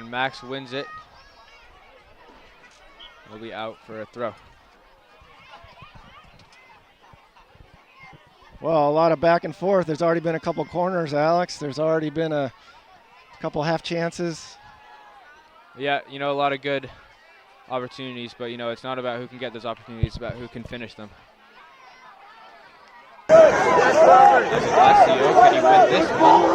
And Max wins it. He'll be out for a throw. Well, a lot of back and forth. There's already been a couple corners, Alex. There's already been a couple half chances. Yeah, you know, a lot of good opportunities, but, you know, it's not about who can get those opportunities, it's about who can finish them. Alessio, can he win this one?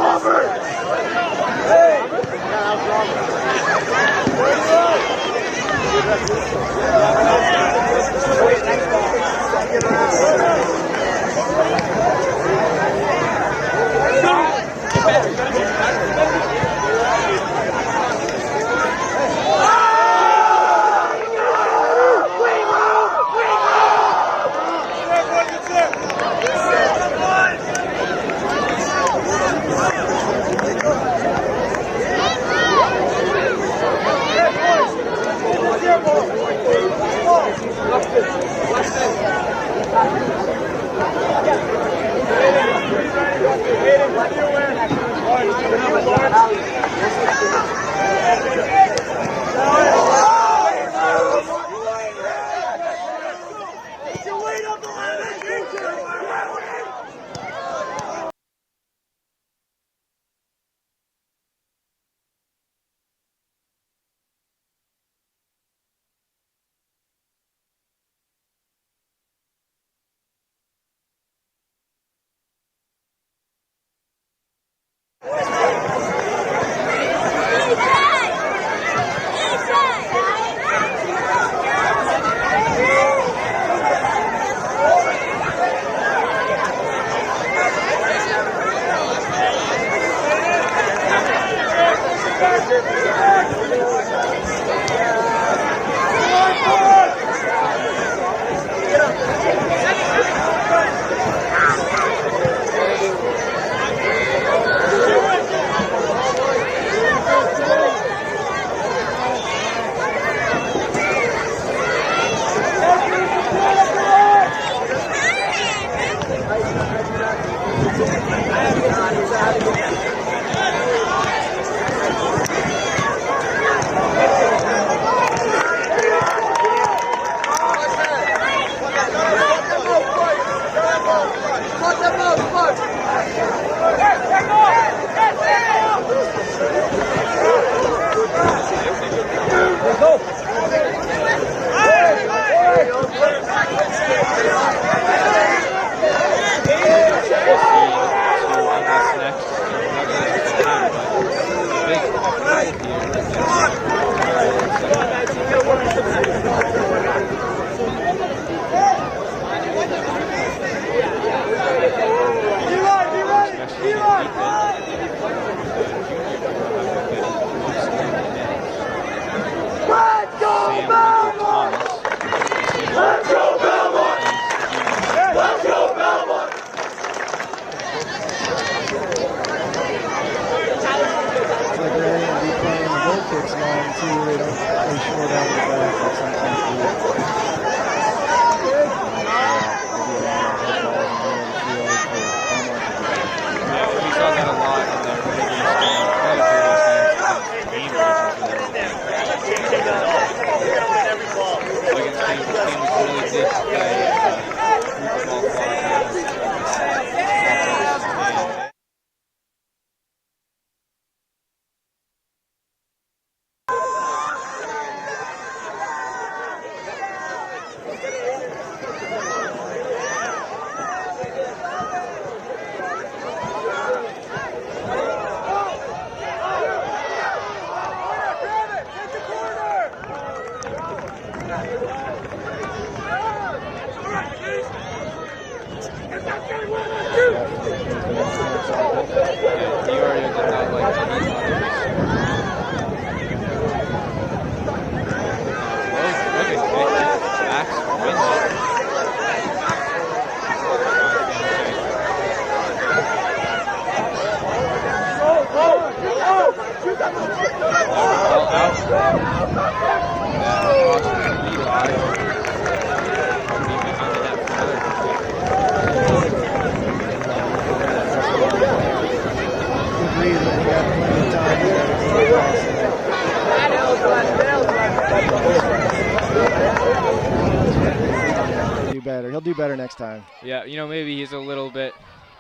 Do better. He'll do better next time. Yeah, you know, maybe he's a little bit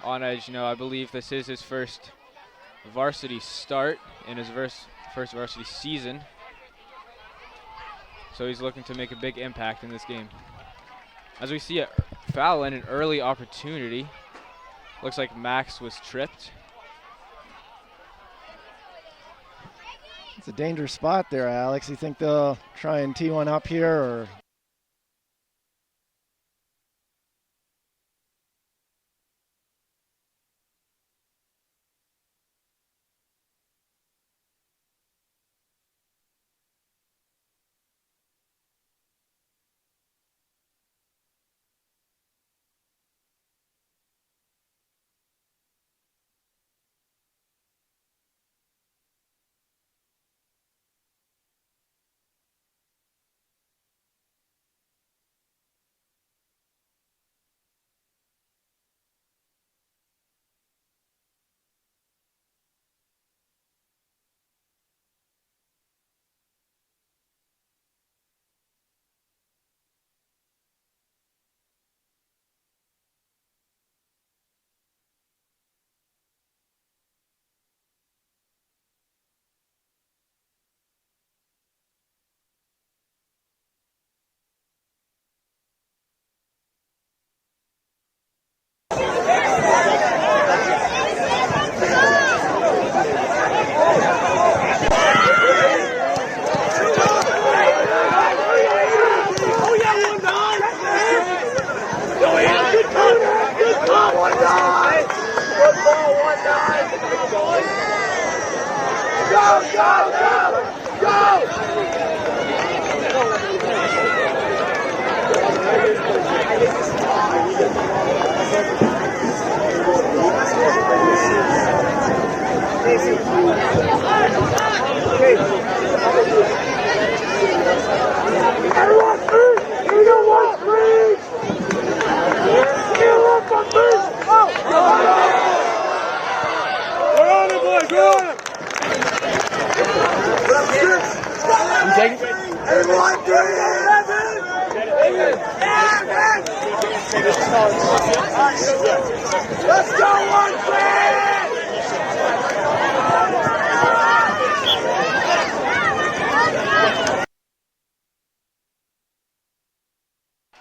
on edge. You know, I believe this is his first varsity start in his first varsity season. So he's looking to make a big impact in this game. As we see a foul and an early opportunity. Looks like Max was tripped. It's a dangerous spot there, Alex. You think they'll try and tee one up here, or?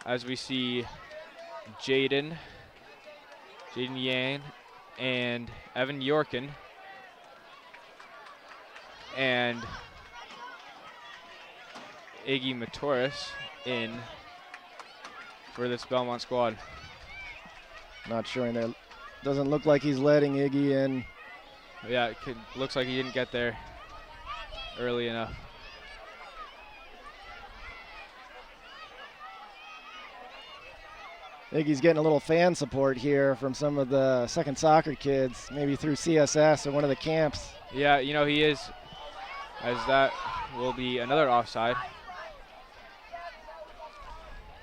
As we see Jaden Yang and Evan Yorkin and Iggy Matoris in for this Belmont squad. Not sure in there. Doesn't look like he's letting Iggy in. Yeah, looks like he didn't get there early enough. Iggy's getting a little fan support here from some of the second soccer kids, maybe through CSS or one of the camps. Yeah, you know, he is, as that will be another offside.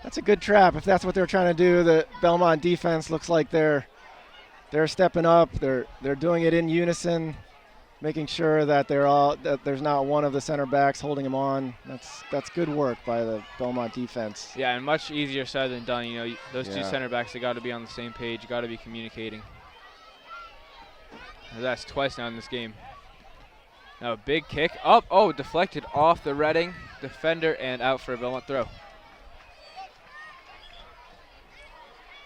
That's a good trap if that's what they're trying to do. The Belmont defense looks like they're stepping up. They're doing it in unison, making sure that there's not one of the center backs holding them on. That's good work by the Belmont defense. Yeah, and much easier said than done. You know, those two Yeah. center backs, they got to be on the same page. Got to be communicating. That's twice now in this game. Now a big kick up. Oh, deflected off the Reading defender and out for a Belmont throw.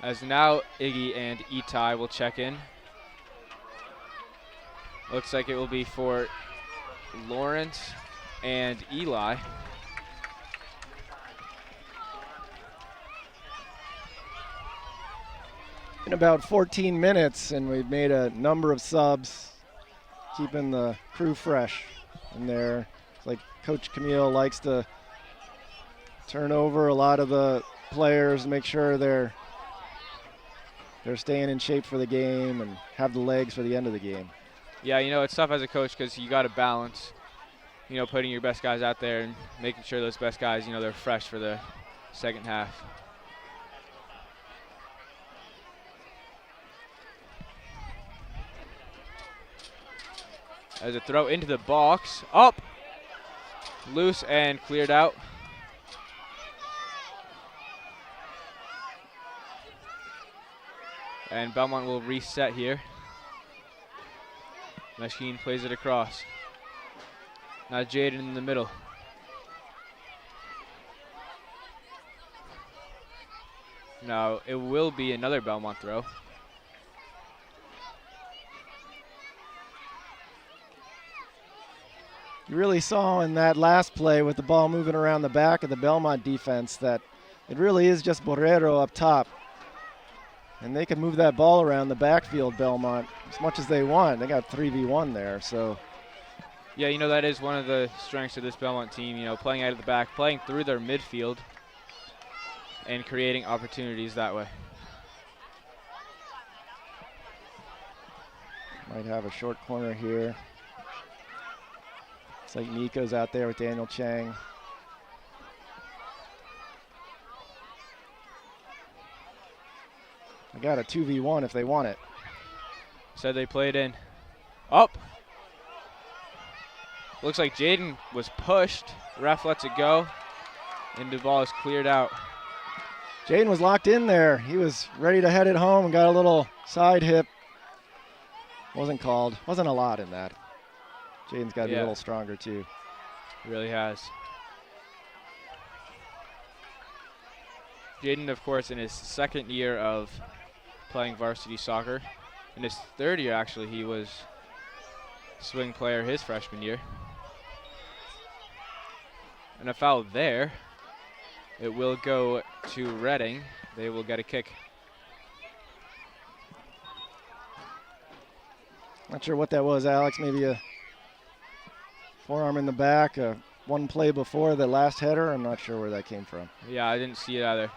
As now Iggy and Itai will check in. Looks like it will be for Lawrence and Eli. In about 14 minutes, and we've made a number of subs, keeping the crew fresh in there. It's like Coach Camille likes to turn over a lot of the players, make sure they're staying in shape for the game and have the legs for the end of the game. Yeah, you know, it's tough as a coach because you got to balance, you know, putting your best guys out there and making sure those best guys, you know, they're fresh for the second half. As a throw into the box, up, loose and cleared out. And Belmont will reset here. Machine plays it across. Now Jaden in the middle. Now it will be another Belmont throw. You really saw in that last play with the ball moving around the back of the Belmont defense that it really is just Borrero up top. And they can move that ball around the backfield, Belmont, as much as they want. They got 3v1 there, so. Yeah, you know, that is one of the strengths of this Belmont team, you know, playing out of the back, playing through their midfield, and creating opportunities that way. Might have a short corner here. Looks like Nico's out there with Daniel Chang. I got a 2v1 if they want it. Said they played in. Up. Looks like Jaden was pushed. Ref lets it go. And the ball is cleared out. Jaden was locked in there. He was ready to head it home and got a little side hip. Wasn't called. Wasn't a lot in that. Jaden's got to be a little stronger too. Really has. Jaden, of course, in his second year of playing varsity soccer. In his third year, actually, he was swing player his freshman year. And a foul there. It will go to Reading. They will get a kick. Not sure what that was, Alex. Maybe a forearm in the back. One play before the last header. I'm not sure where that came from. Yeah, I didn't see it either.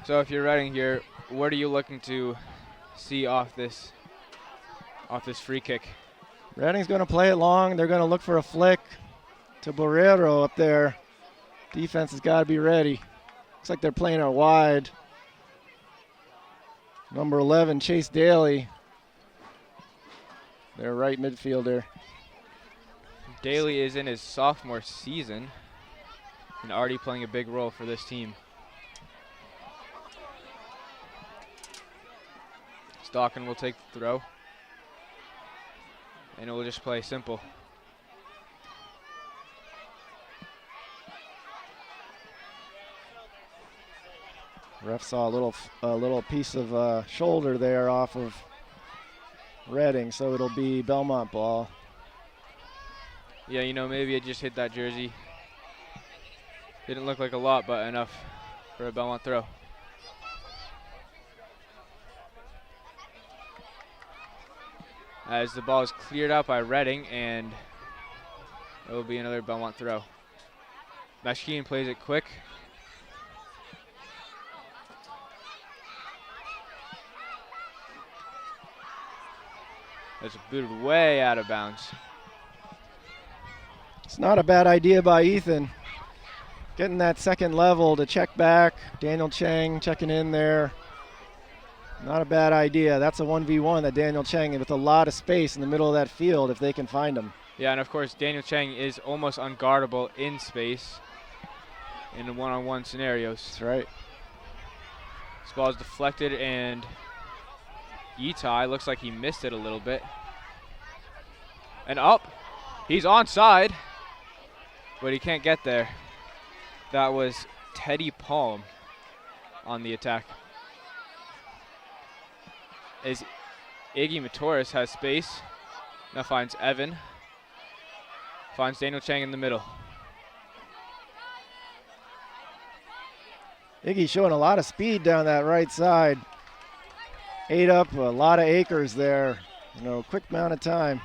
So if you're Reading here, what are you looking to see off this free kick? Reading's going to play it long. They're going to look for a flick to Borrero up there. Defense has got to be ready. Looks like they're playing it wide. Number 11, Chase Daly. Their right midfielder. Daly is in his sophomore season and already playing a big role for this team. Stockin will take the throw. And it will just play simple. Ref saw a little piece of shoulder there off of Reading, so it'll be Belmont ball. Yeah, you know, maybe it just hit that jersey. Didn't look like a lot, but enough for a Belmont throw. As the ball is cleared out by Reading, and it will be another Belmont throw. Mashkeen plays it quick. It's booted way out of bounds. It's not a bad idea by Ethan. Getting that second level to check back. Daniel Chang checking in there. Not a bad idea. That's a 1v1 that Daniel Chang with a lot of space in the middle of that field if they can find him. Yeah, and of course Daniel Chang is almost unguardable in space in one-on-one scenarios. That's right. This ball is deflected, and Itai looks like he missed it a little bit. And up. He's onside, but he can't get there. That was Teddy Palm on the attack. As Iggy Matoris has space, now finds Evan. Finds Daniel Chang in the middle. Iggy showing a lot of speed down that right side. Ate up a lot of acres there. Quick amount of time.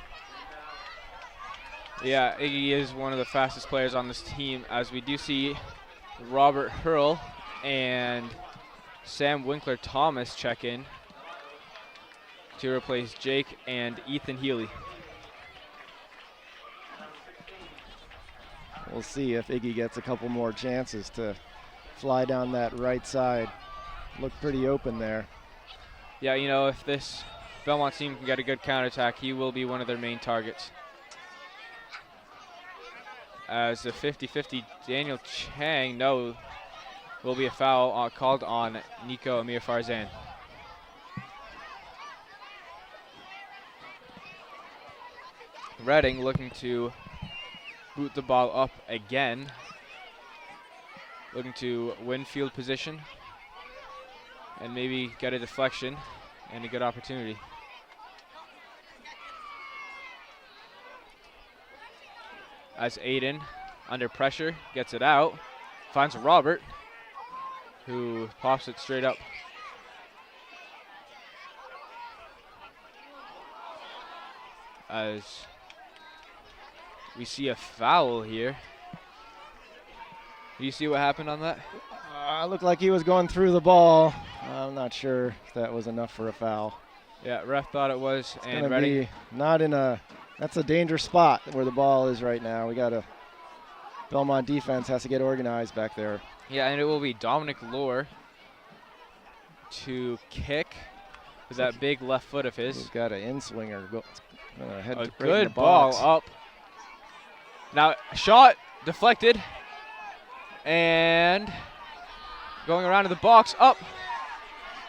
Yeah, Iggy is one of the fastest players on this team, as we do see Robert Hurl and Sam Winkler-Thomas check in to replace Jake and Ethan Healy. We'll see if Iggy gets a couple more chances to fly down that right side. Looked pretty open there. Yeah, you know, if this Belmont team can get a good counterattack, he will be one of their main targets. As the 50-50 Daniel Chang, no, will be a foul called on Nico Amir Farzan. Reading looking to boot the ball up again. Looking to win field position and maybe get a deflection and a good opportunity. As Aiden, under pressure, gets it out, finds Robert, who pops it straight up. As we see a foul here. Do you see what happened on that? Looked like he was going through the ball. I'm not sure if that was enough for a foul. Yeah, ref thought it was. It's and Reading be not in a. That's a dangerous spot where the ball is right now. We got a Belmont defense has to get organized back there. Yeah, and it will be Dominic Lohr to kick with that big left foot of his. He's got an in-swinger. A good ball up. Now, shot deflected. And going around to the box, up.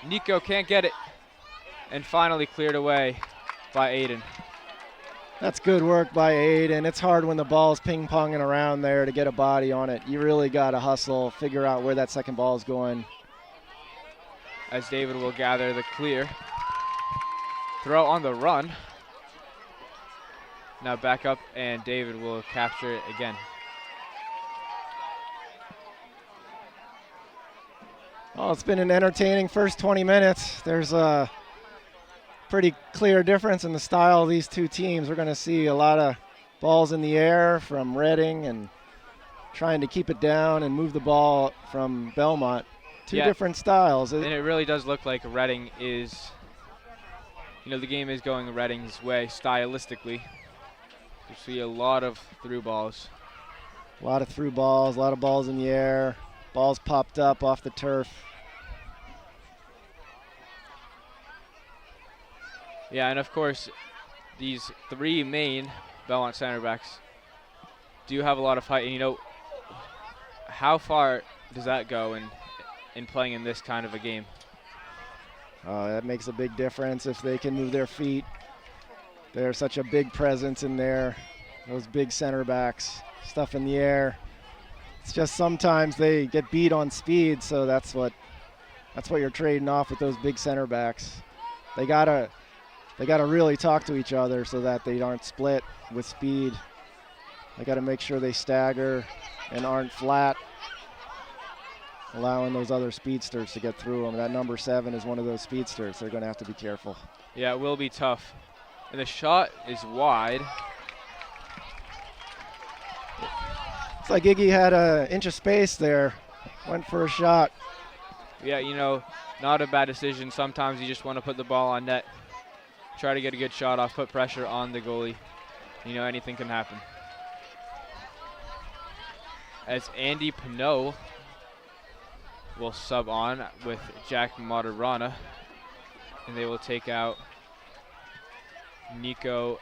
Nico can't get it. And finally cleared away by Aiden. That's good work by Aiden. It's hard when the ball's ping-ponging around there to get a body on it. You really got to hustle, figure out where that second ball is going. As David will gather the clear. Throw on the run. Now back up, and David will capture it again. Well, it's been an entertaining first 20 minutes. There's a pretty clear difference in the style of these two teams. We're going to see a lot of balls in the air from Reading and trying to keep it down and move the ball from Belmont. Two different styles. And it really does look like Reading is, the game is going Reading's way stylistically. You see a lot of through balls. A lot of through balls, a lot of balls in the air. Balls popped up off the turf. Yeah, and of course, these three main Belmont center backs do have a lot of height. And how far does that go in playing in this kind of a game? That makes a big difference if they can move their feet. They're such a big presence in there. Those big center backs, stuff in the air. It's just sometimes they get beat on speed, so that's what you're trading off with those big center backs. They gotta really talk to each other so that they aren't split with speed. They gotta make sure they stagger and aren't flat, allowing those other speedsters to get through them. That number 7 is one of those speedsters. They're gonna have to be careful. Yeah, it will be tough. And the shot is wide. It's like Iggy had an inch of space there. Went for a shot. Yeah, not a bad decision. Sometimes you just want to put the ball on net. Try to get a good shot off, put pressure on the goalie. Anything can happen. As Andy Pinot will sub on with Jack Matarana. And they will take out Nico.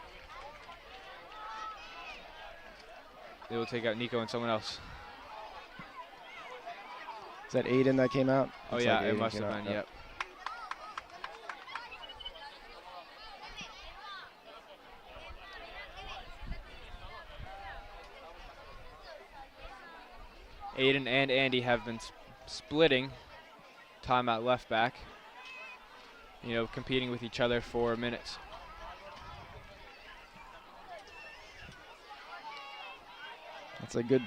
They will take out Nico and someone else. Is that Aiden that came out? Oh, Looks yeah, like it Aiden must came have out. been, yep. Aiden and Andy have been splitting time at left back, competing with each other for minutes. That's a good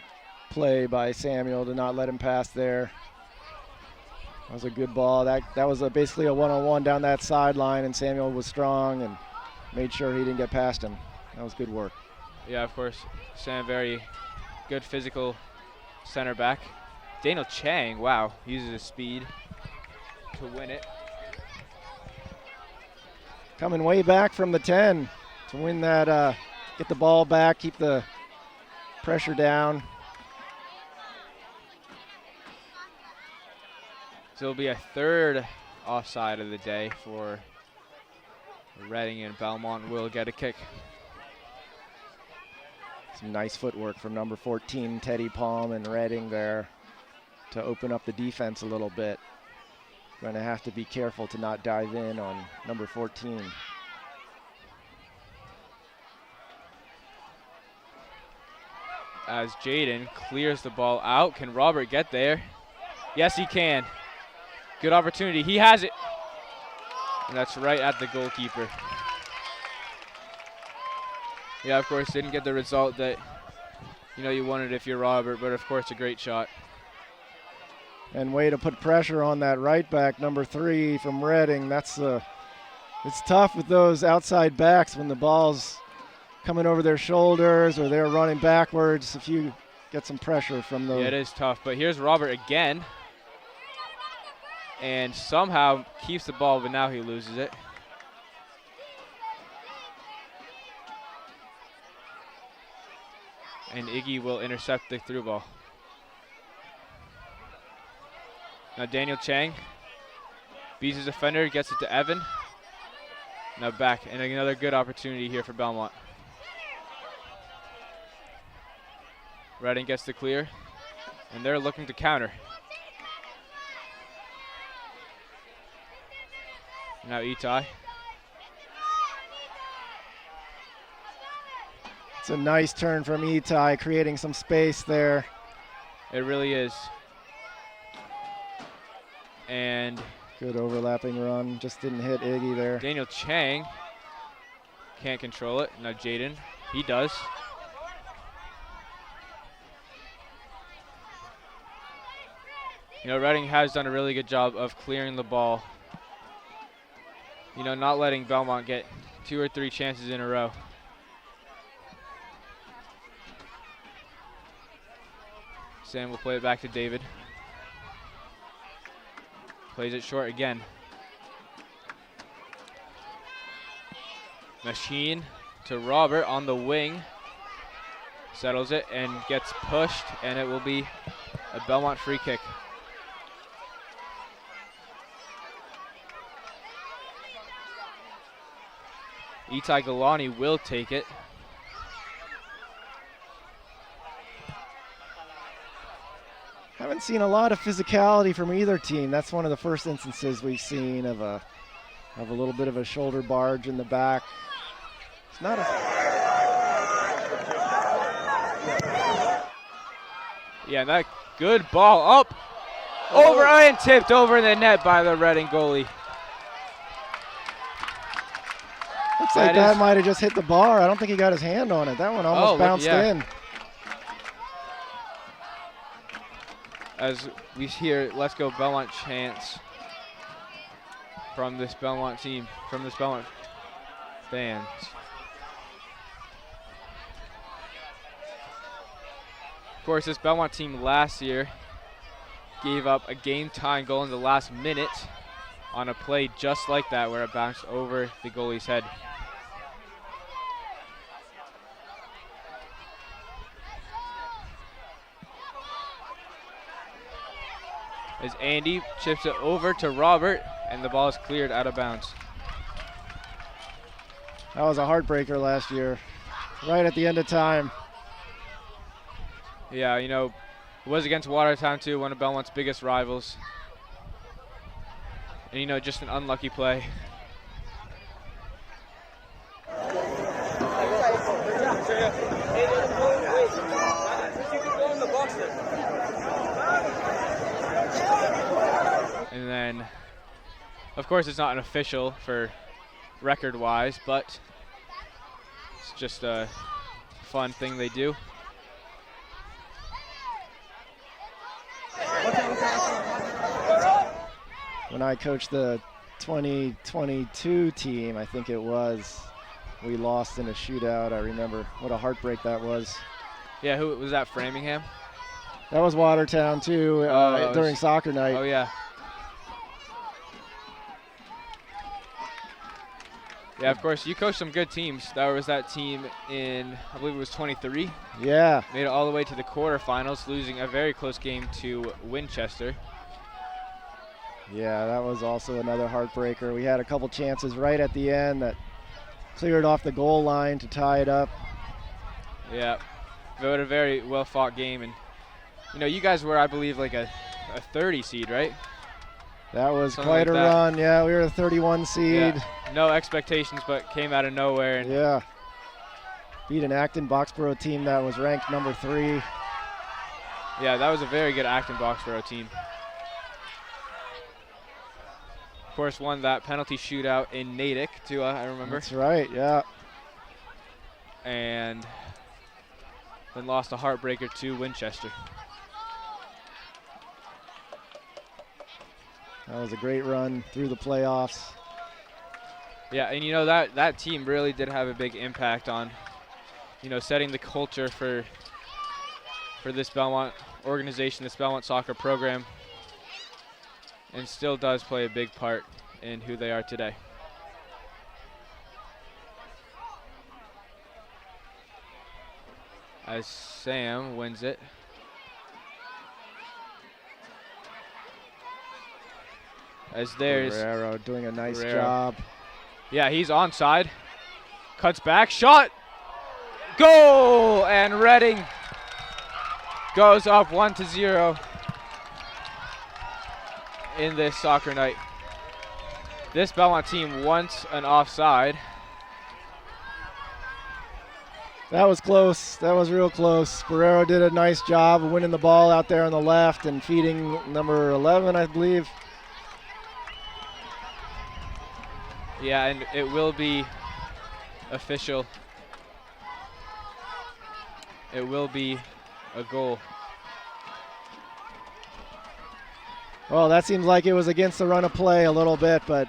play by Samuel to not let him pass there. That was a good ball. That was basically a one-on-one down that sideline, and Samuel was strong and made sure he didn't get past him. That was good work. Yeah, of course. Sam, very good physical center back. Daniel Chang, wow, uses his speed to win it. Coming way back from the 10 to win that, get the ball back, keep the pressure down. So it'll be a third offside of the day for Reading, and Belmont will get a kick. Some nice footwork from number 14, Teddy Palm, and Reading there. to open up the defense a little bit. Going to have to be careful to not dive in on number 14. As Jaden clears the ball out, can Robert get there? Yes, he can. Good opportunity. He has it. And that's right at the goalkeeper. Yeah, of course, didn't get the result that you wanted if you're Robert, but of course a great shot. And way to put pressure on that right back, number 3 from Reading. It's tough with those outside backs when the ball's coming over their shoulders or they're running backwards. If you get some pressure from those. Yeah, it is tough, but here's Robert again. And somehow keeps the ball, but now he loses it. And Iggy will intercept the through ball. Now Daniel Chang beats his defender, gets it to Evan. Now back, and another good opportunity here for Belmont. Reading gets the clear, and they're looking to counter. Now Itai. It's a nice turn from Itai, creating some space there. It really is. And good overlapping run, just didn't hit Iggy there. Daniel Chang can't control it. Now Jaden, he does. Reading has done a really good job of clearing the ball. Not letting Belmont get 2 or 3 chances in a row. Sam will play it back to David. Plays it short again. Machine to Robert on the wing. Settles it and gets pushed, and it will be a Belmont free kick. Itai Galani will take it. Haven't seen a lot of physicality from either team. That's one of the first instances we've seen of a little bit of a shoulder barge in the back. It's not a... Yeah, that good ball up, over and tipped over the net by the Reading goalie. Looks like that might have just hit the bar. I don't think he got his hand on it. That one almost bounced in. As we hear "Let's Go Belmont" chants from this Belmont team, from this Belmont fans. Of course, this Belmont team last year gave up a game-tying goal in the last minute on a play just like that, where it bounced over the goalie's head. As Andy chips it over to Robert, and the ball is cleared out of bounds. That was a heartbreaker last year, right at the end of time. Yeah, it was against Watertown too, one of Belmont's biggest rivals. And just an unlucky play. And then, of course, it's not an official for record-wise, but it's just a fun thing they do. When I coached the 2022 team, I think it was, we lost in a shootout. I remember what a heartbreak that was. Yeah, who was that? Framingham? That was Watertown too, during soccer night. Oh yeah. Yeah, of course, you coached some good teams. That was that team in, I believe it was 23. Yeah. Made it all the way to the quarterfinals, losing a very close game to Winchester. Yeah, that was also another heartbreaker. We had a couple chances right at the end that cleared off the goal line to tie it up. Yeah, it was a very well-fought game. And, you guys were, I believe, like a a 30 seed, right? That was Something quite like a that. run. Yeah, we were a 31 seed. Yeah. No expectations, but came out of nowhere. And Yeah. Beat an Acton Boxborough team that was ranked number 3. yeah, that was a very good Acton Boxborough team. Of course, won that penalty shootout in Natick, too, I remember. That's right, yeah. And then lost a heartbreaker to Winchester. That was a great run through the playoffs. Yeah, and you know, that team really did have a big impact on, you know, setting the culture for this Belmont organization, this Belmont soccer program, and still does play a big part in who they are today. As Sam wins it. As there's Guerrero doing a nice Guerrero. job. Yeah, he's onside. Cuts back, shot, goal, and Reading goes up 1-0 in this soccer night. This Belmont team wants an offside. That was close. That was real close. Guerrero did a nice job of winning the ball out there on the left and feeding number 11, I believe. Yeah, and it will be official. It will be a goal. Well, that seems like it was against the run of play a little bit, but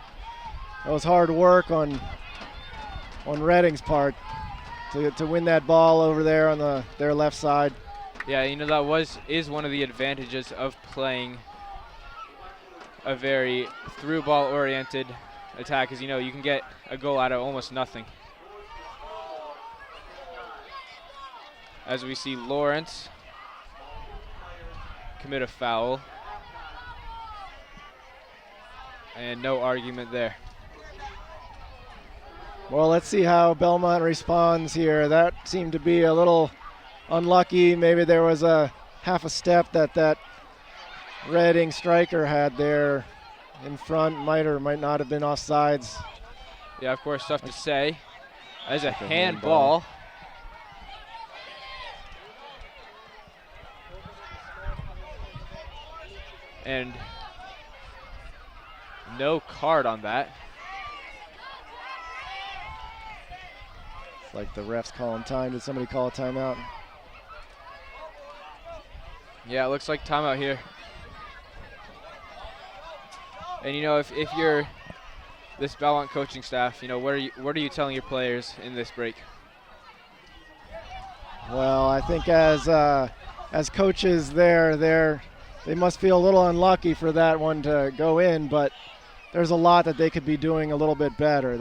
it was hard work on Reading's part to win that ball over there on their left side. Yeah, you know, that is one of the advantages of playing a very through ball oriented attack, is, you know, you can get a goal out of almost nothing. As we see Lawrence commit a foul. And no argument there. Well, let's see how Belmont responds here. That seemed to be a little unlucky. Maybe there was a half a step that Reading striker had there in front. Might or might not have been offsides. Yeah, of course, tough to say. As a handball. And no card on that. It's like the refs calling time. Did somebody call a timeout? Yeah, it looks like timeout here. And you know, if you're this Belmont coaching staff, you know, what are you telling your players in this break? Well, I think as coaches they must feel a little unlucky for that one to go in, but there's a lot that they could be doing a little bit better.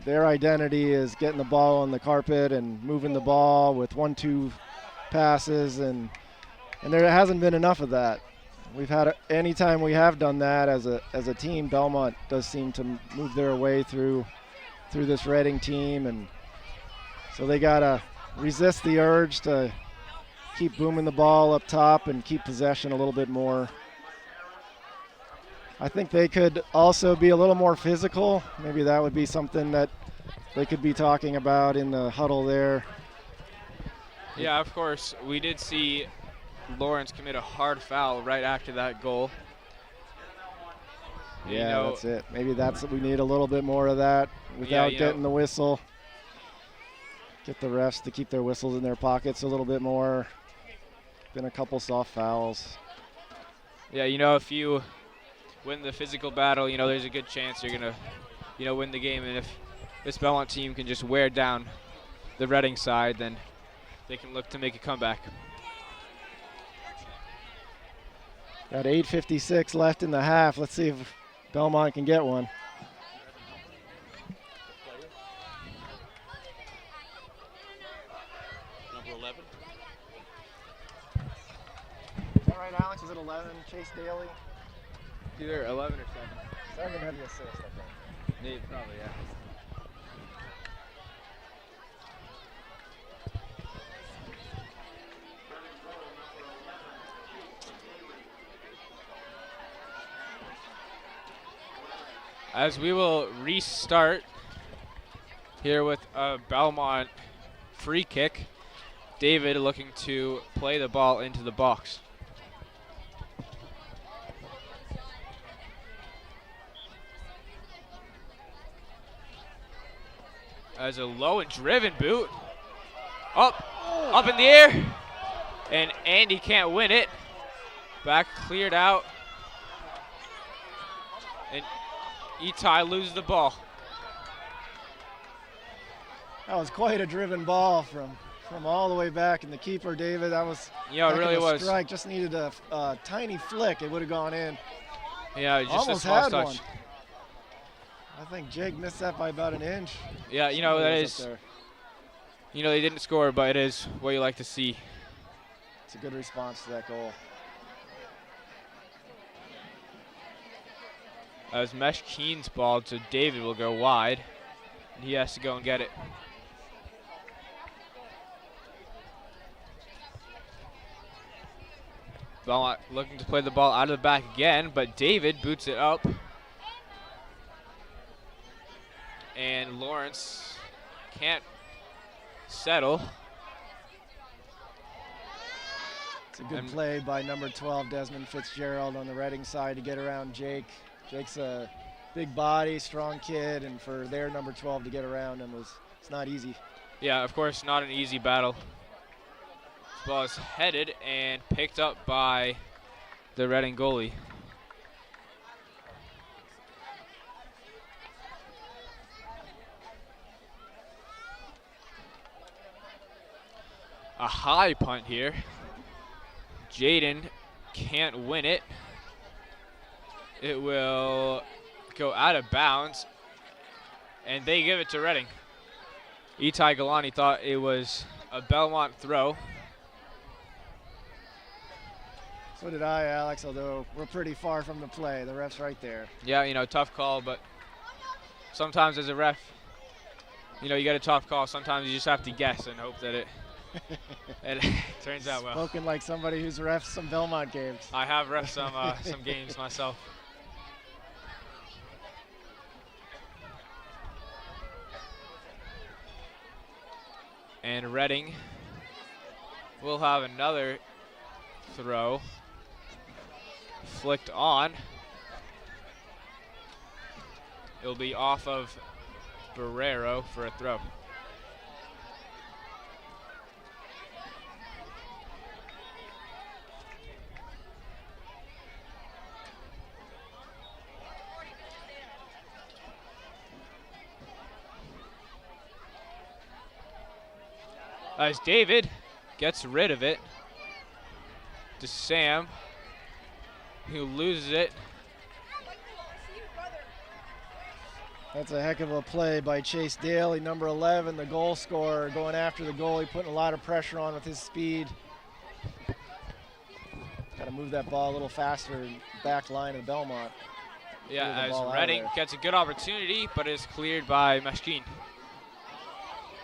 Their identity is getting the ball on the carpet and moving the ball with 1-2 passes, and there hasn't been enough of that. We've had anytime we have done that as a team, Belmont does seem to move their way through this Reading team, and so they gotta resist the urge to keep booming the ball up top and keep possession a little bit more. I think they could also be a little more physical. Maybe that would be something that they could be talking about in the huddle there. Yeah, of course. We did see Lawrence commit a hard foul right after that goal. Yeah, you know, that's it. Maybe we need a little bit more of that without getting the whistle. Get the refs to keep their whistles in their pockets a little bit more. Been a couple soft fouls. Yeah, you know, if you win the physical battle, you know, there's a good chance you're gonna, you know, win the game. And if this Belmont team can just wear down the Reading side, then they can look to make a comeback. Got 8:56 left in the half. Let's see if Belmont can get one. Number 11. Is that right, Alex? Is it 11? Chase Daly? Either 11 or 7. 7 had the assist, I think. Yeah, probably, yeah. As we will restart here with a Belmont free kick. David looking to play the ball into the box. As a low and driven boot. Up in the air. And Andy can't win it. Back cleared out. And Itai loses the ball. That was quite a driven ball from all the way back, and the keeper, David, that was it really was. Strike, just needed a tiny flick. It would have gone in. Yeah, just almost a small had touch. One. I think Jake missed that by about an inch. Yeah, that is. They didn't score, but it is what you like to see. It's a good response to that goal. As Mesh Keen's ball, so David will go wide. And he has to go and get it. Belmont looking to play the ball out of the back again, but David boots it up. And Lawrence can't settle. It's a good play by number 12, Desmond Fitzgerald, on the Reading side to get around Jake. Jake's a big body, strong kid, and for their number 12 to get around him it's not easy. Yeah, of course, not an easy battle. This ball is headed and picked up by the Reading goalie. A high punt here. Jaden can't win it. It will go out of bounds, and they give it to Reading. Itai Galani thought it was a Belmont throw. So did I, Alex, although we're pretty far from the play. The ref's right there. Yeah, tough call, but sometimes as a ref, you get a tough call. Sometimes you just have to guess and hope that it turns out well. Spoken like somebody who's refed some Belmont games. I have refed some games myself. And Reading will have another throw flicked on. It'll be off of Barrero for a throw. As David gets rid of it to Sam, who loses it. That's a heck of a play by Chase Daly, number 11, the goal scorer, going after the goalie, putting a lot of pressure on with his speed. Got to move that ball a little faster, back line of Belmont. Yeah, as Reading gets a good opportunity, but is cleared by Meshkin.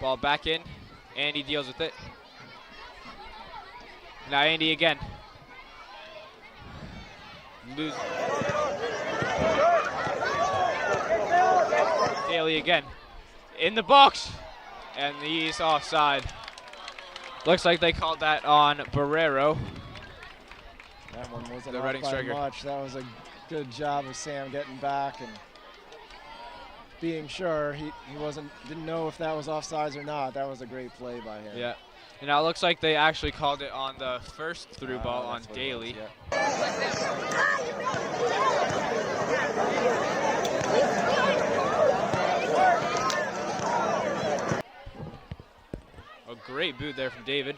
Ball back in. Andy deals with it. Now Andy again. Daly again. In the box. And he's offside. Looks like they called that on Barrero. That one wasn't the Reading striker. Much. That was a good job of Sam getting back and being sure. He didn't know if that was offsides or not. That was a great play by him. Yeah. And now it looks like they actually called it on the first through ball on Daly. A great boot there from David.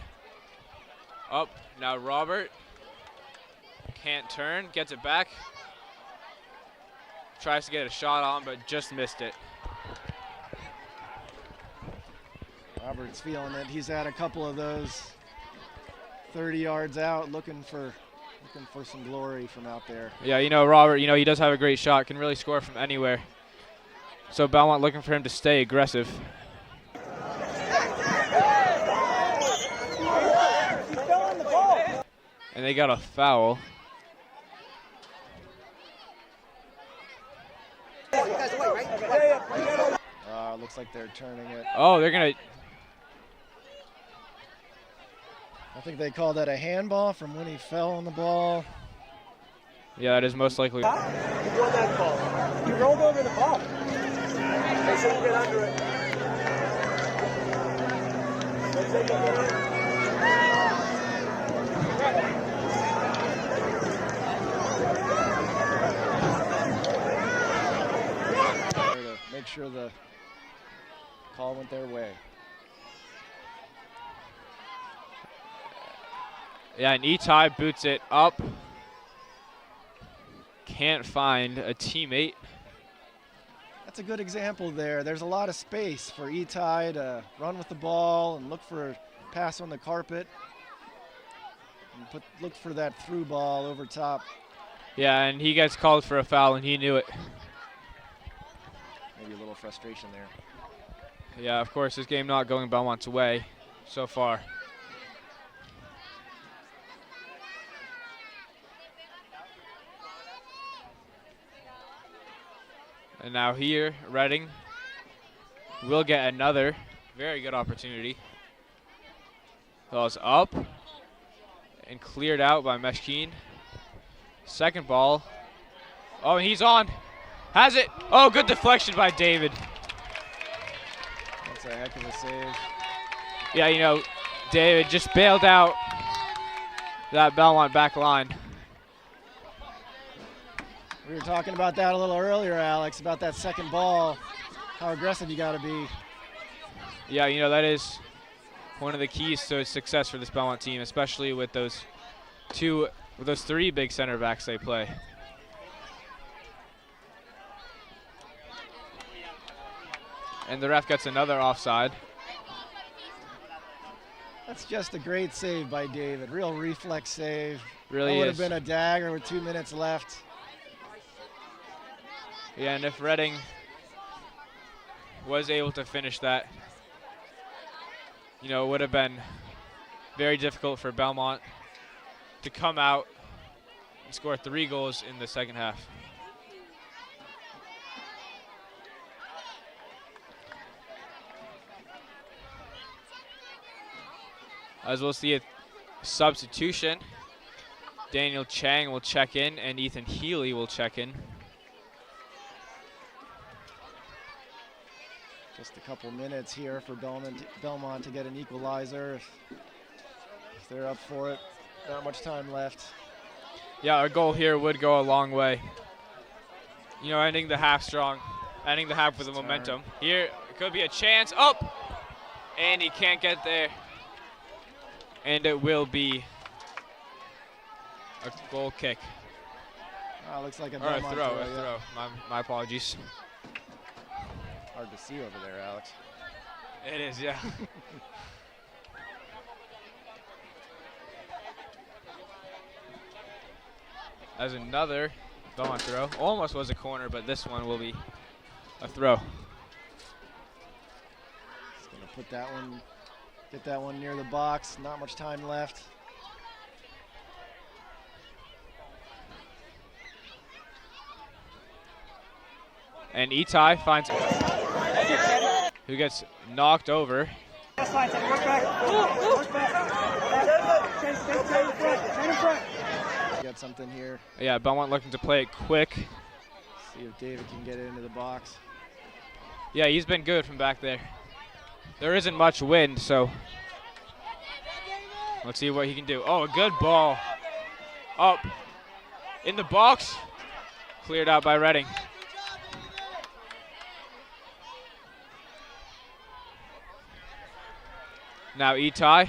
Up, now Robert. Can't turn, gets it back. Tries to get a shot on, but just missed it. Robert's feeling it. He's had a couple of those 30 yards out, looking for some glory from out there. Yeah, Robert, he does have a great shot, can really score from anywhere. So Belmont looking for him to stay aggressive. And they got a foul. Looks like they're turning it. Oh, they're going to. I think they called that a handball from when he fell on the ball. Yeah, that is most likely. You won that ball. You rolled over the ball. They shouldn't get under it. To make sure the call went their way. Yeah, and Itai boots it up. Can't find a teammate. That's a good example there. There's a lot of space for Itai to run with the ball and look for a pass on the carpet. And look for that through ball over top. Yeah, and he gets called for a foul, and he knew it. Maybe a little frustration there. Yeah, of course, this game not going Belmont's way so far. And now here, Reading will get another very good opportunity. Ball's up and cleared out by Meshkeen. Second ball. Oh, and he's on. Has it. Oh, good deflection by David. That's a heck of a save. Yeah, you know, David just bailed out that Belmont back line. We were talking about that a little earlier, Alex, about that second ball, how aggressive you got to be. Yeah, you know, that is one of the keys to success for this Belmont team, especially with those three big center backs they play. And the ref gets another offside. That's just a great save by David. Real reflex save. Really that would is. have been a dagger with 2 minutes left. Yeah, and if Reading was able to finish that, you know, it would have been very difficult for Belmont to come out and score 3 goals in the second half. As we'll see a substitution, Daniel Chang will check in and Ethan Healy will check in. Just a couple minutes here for Belmont to get an equalizer. If they're up for it, not much time left. Yeah, our goal here would go a long way. You know, ending the half strong, ending the half with the momentum. Here, it could be a chance. Up! And he can't get there. And it will be a goal kick. Looks like a Or a Belmont throw, yeah. throw. My apologies. Hard to see over there, Alex. It is, yeah. As another Belmont throw. Almost was a corner, but this one will be a throw. Just gonna put that one, get that one near the box. Not much time left. And Itai finds who gets knocked over. Got something here. Yeah, Belmont looking to play it quick. See if David can get it into the box. Yeah, he's been good from back there. There isn't much wind, so let's see what he can do. Oh, a good ball. Up. In the box. Cleared out by Reading. Now Itai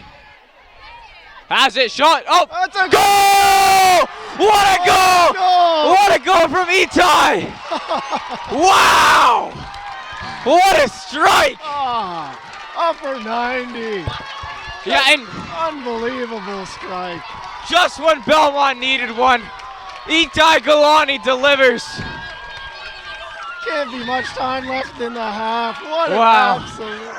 has it, shot. Oh, that's a goal! What a goal! Goal! What a goal from Itai! Wow! What a strike! Upper 90. Yeah, and Unbelievable strike. just when Belmont needed one, Itai Galani delivers. Can't be much time left in the half. What an Wow. absolute.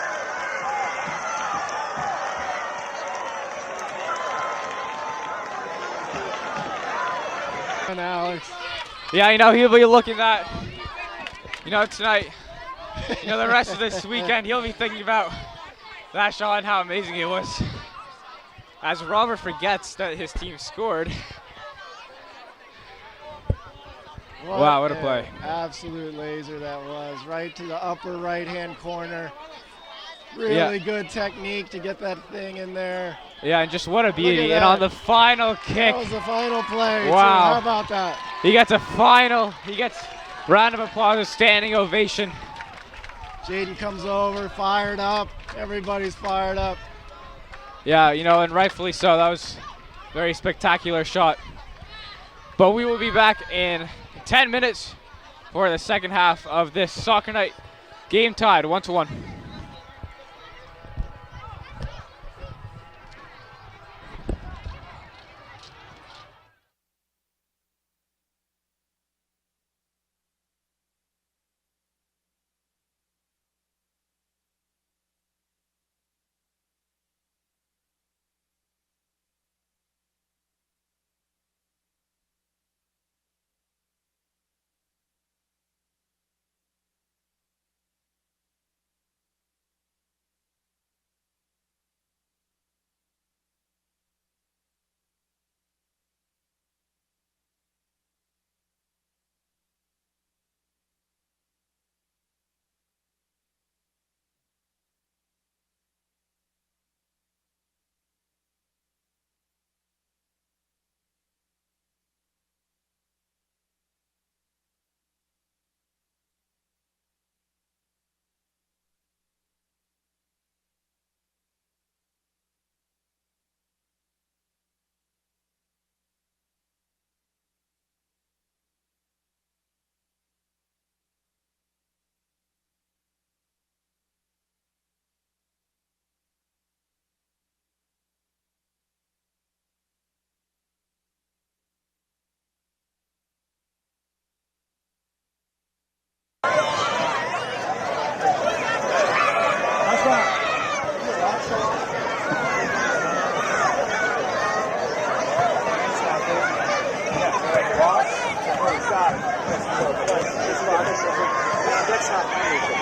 And Alex. Yeah, you know, he'll be looking at You know, tonight, you know, the rest of this weekend, he'll be thinking about that shot and how amazing it was. As Robert forgets that his team scored. Wow, what a play. Absolute laser that was. Right to the upper right-hand corner. Really good technique to get that thing in there. Yeah, and just what a beauty. And on the final kick. That was the final play. Wow. Too. How about that? He gets round of applause, a standing ovation. Jaden comes over, fired up. Everybody's fired up. Yeah, you know, and rightfully so. That was a very spectacular shot. But we will be back in 10 minutes for the second half of this soccer night. Game tied 1-1.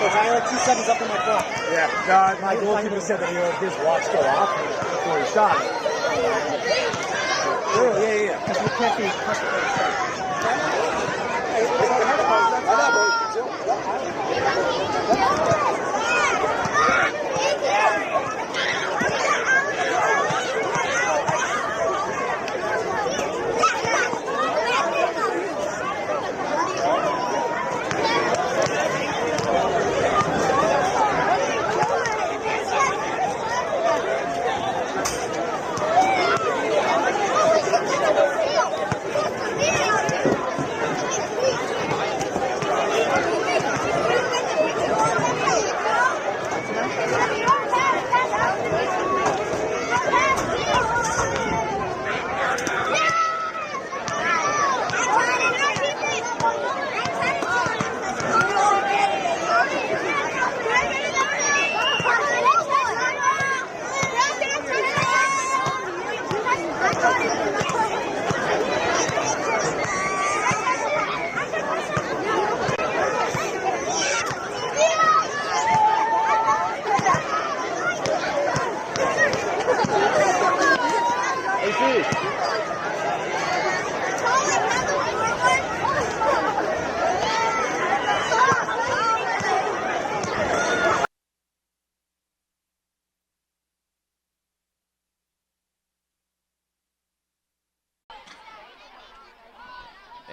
I had 2 seconds up in my phone. Yeah, my goalkeeper said that he let his watch go off before he shot. Really? Yeah. Because we can't be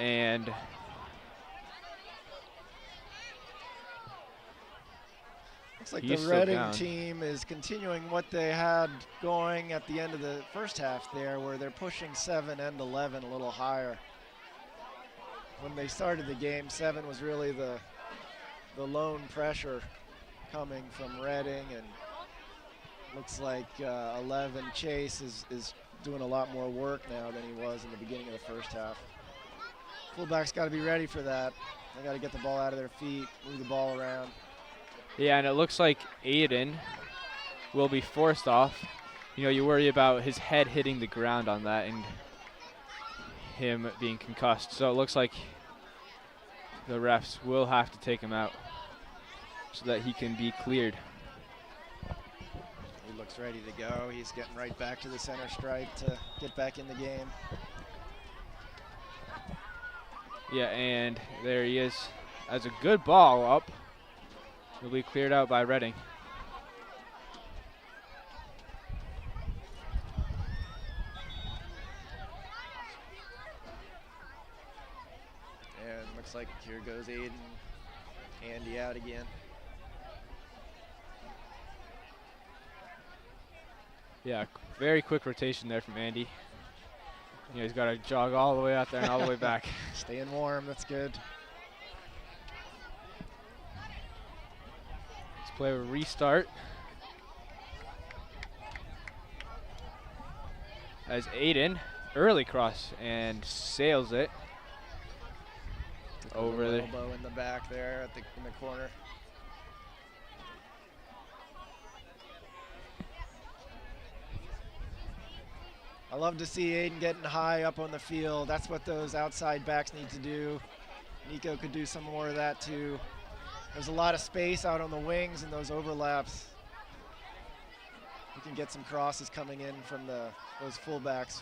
And looks like the Reading team is continuing what they had going at the end of the first half there, where they're pushing 7 and 11 a little higher. When they started the game, 7 was really the lone pressure coming from Reading, and looks like 11 Chase is doing a lot more work now than he was in the beginning of the first half. Fullbacks got to be ready for that. They got to get the ball out of their feet, move the ball around. Yeah, and it looks like Aiden will be forced off. You know, you worry about his head hitting the ground on that and him being concussed. So it looks like the refs will have to take him out so that he can be cleared. He looks ready to go. He's getting right back to the center stripe to get back in the game. Yeah, and there he is. That's a good ball up. Will be cleared out by Reading. And looks like here goes Aiden. Andy out again. Yeah, very quick rotation there from Andy. You know, he's got to jog all the way out there and all the way back. Staying warm, that's good. Let's play a restart. As Aiden, early cross and sails it over the elbow in the back there in the corner. I love to see Aiden getting high up on the field. That's what those outside backs need to do. Nico could do some more of that too. There's a lot of space out on the wings and those overlaps. We can get some crosses coming in from those fullbacks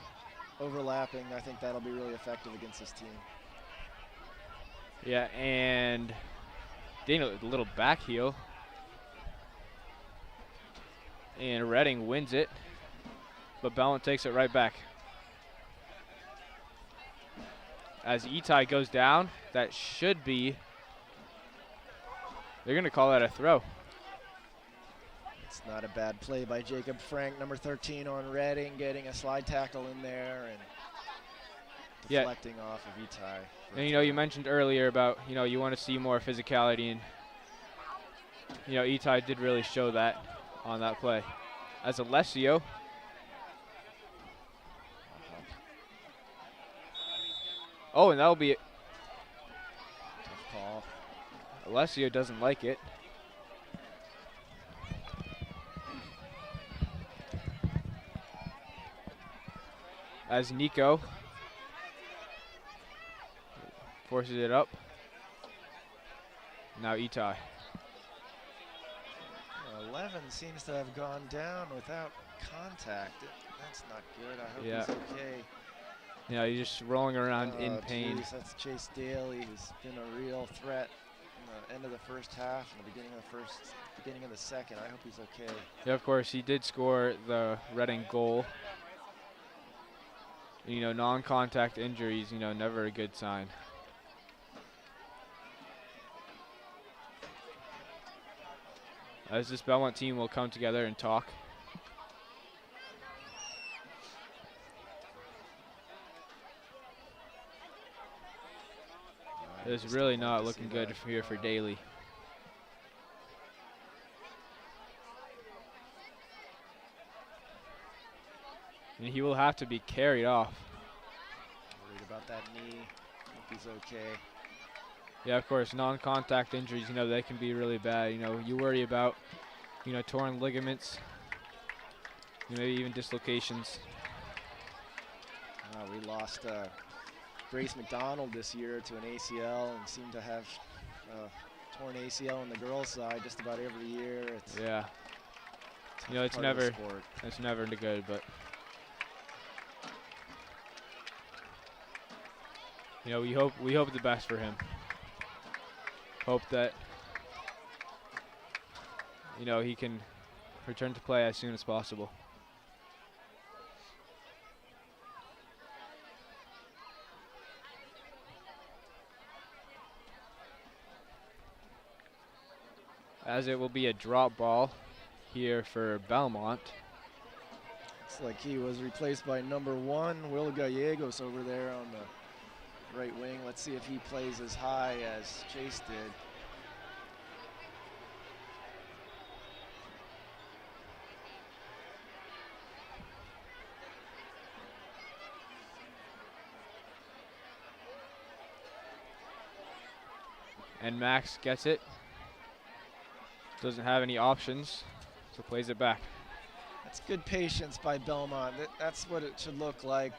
overlapping. I think that'll be really effective against this team. Yeah, and Daniel, a little back heel. And Reading wins it, but Belmont takes it right back. As Itai goes down, that should be, they're going to call that a throw. It's not a bad play by Jacob Frank, number 13 on Reading, getting a slide tackle in there and deflecting off of Itai. And you know, you mentioned earlier about, you know, you want to see more physicality, and you know, Itai did really show that on that play. As Alessio oh, and that'll be it. Tough call. Alessio doesn't like it. As Nico forces it up. Now Itai. 11 seems to have gone down without contact. That's not good. I hope he's okay. Yeah, he's just rolling around in pain. Geez, that's Chase Daly, who's been a real threat in the end of the first half and the beginning of the second. I hope he's okay. Yeah, of course, he did score the Reading goal. You know, non-contact injuries, you know, never a good sign. As this Belmont team will come together and talk. It's really not looking good here for Daly. And he will have to be carried off. Worried about that knee. Hope he's okay. Yeah, of course, non-contact injuries, you know, they can be really bad. You know, you worry about, you know, torn ligaments, maybe even dislocations. We lost Grace McDonald this year to an ACL and seemed to have torn ACL on the girls' side just about every year. Yeah. You know, it's never good, but you know, we hope the best for him. Hope that, you know, he can return to play as soon as possible. As it will be a drop ball here for Belmont. Looks like he was replaced by number 1, Will Gallegos over there on the right wing. Let's see if he plays as high as Chase did. And Max gets it. Doesn't have any options, so plays it back. That's good patience by Belmont. That's what it should look like.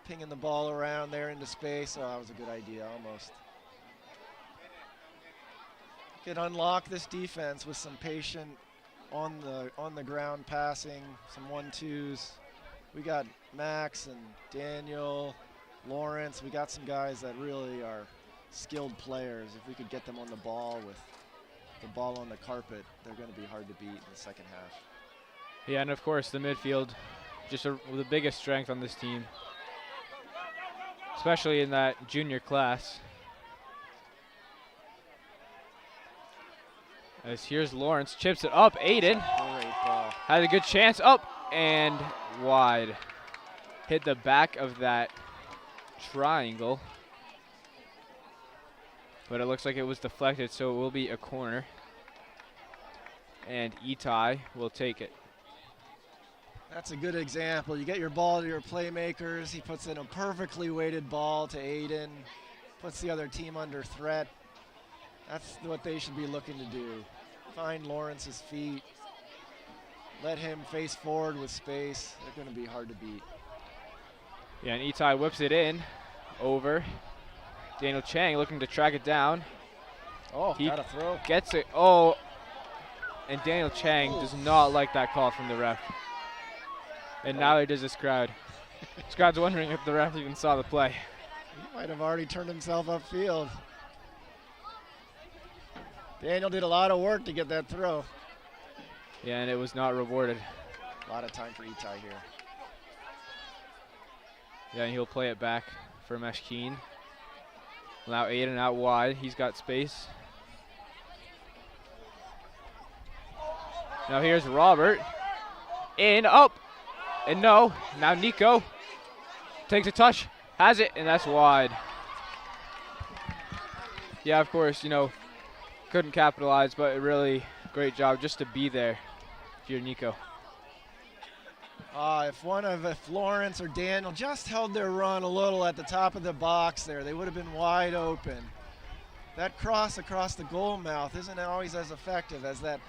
Pinging the ball around there into space. Oh, that was a good idea, almost. Could unlock this defense with some patient on the ground passing, some 1-2s. We got Max and Daniel, Lawrence. We got some guys that really are skilled players. If we could get them on the ball with the ball on the carpet, they're going to be hard to beat in the second half. Yeah, and of course the midfield, just the biggest strength on this team, especially in that junior class. As here's Lawrence, chips it up, Aiden has a good chance, up and wide. Hit the back of that triangle, but it looks like it was deflected, so it will be a corner. And Itai will take it. That's a good example. You get your ball to your playmakers. He puts in a perfectly weighted ball to Aiden, puts the other team under threat. That's what they should be looking to do. Find Lawrence's feet. Let him face forward with space. They're going to be hard to beat. Yeah, and Itai whips it in over. Daniel Chang looking to track it down. Oh, he got a throw. Gets it. Oh, and Daniel Chang does not like that call from the ref. And neither does this crowd. This crowd's wondering if the ref even saw the play. He might have already turned himself upfield. Daniel did a lot of work to get that throw. Yeah, and it was not rewarded. A lot of time for Itai here. Yeah, and he'll play it back for Meshkeen. Now Aiden out wide. He's got space. Now here's Robert. In, up, and no. Now Nico takes a touch, has it, and that's wide. Yeah, of course, you know, couldn't capitalize, but a really great job just to be there if you're Nico. If Lawrence or Daniel just held their run a little at the top of the box there, they would have been wide open. That cross across the goal mouth isn't always as effective as that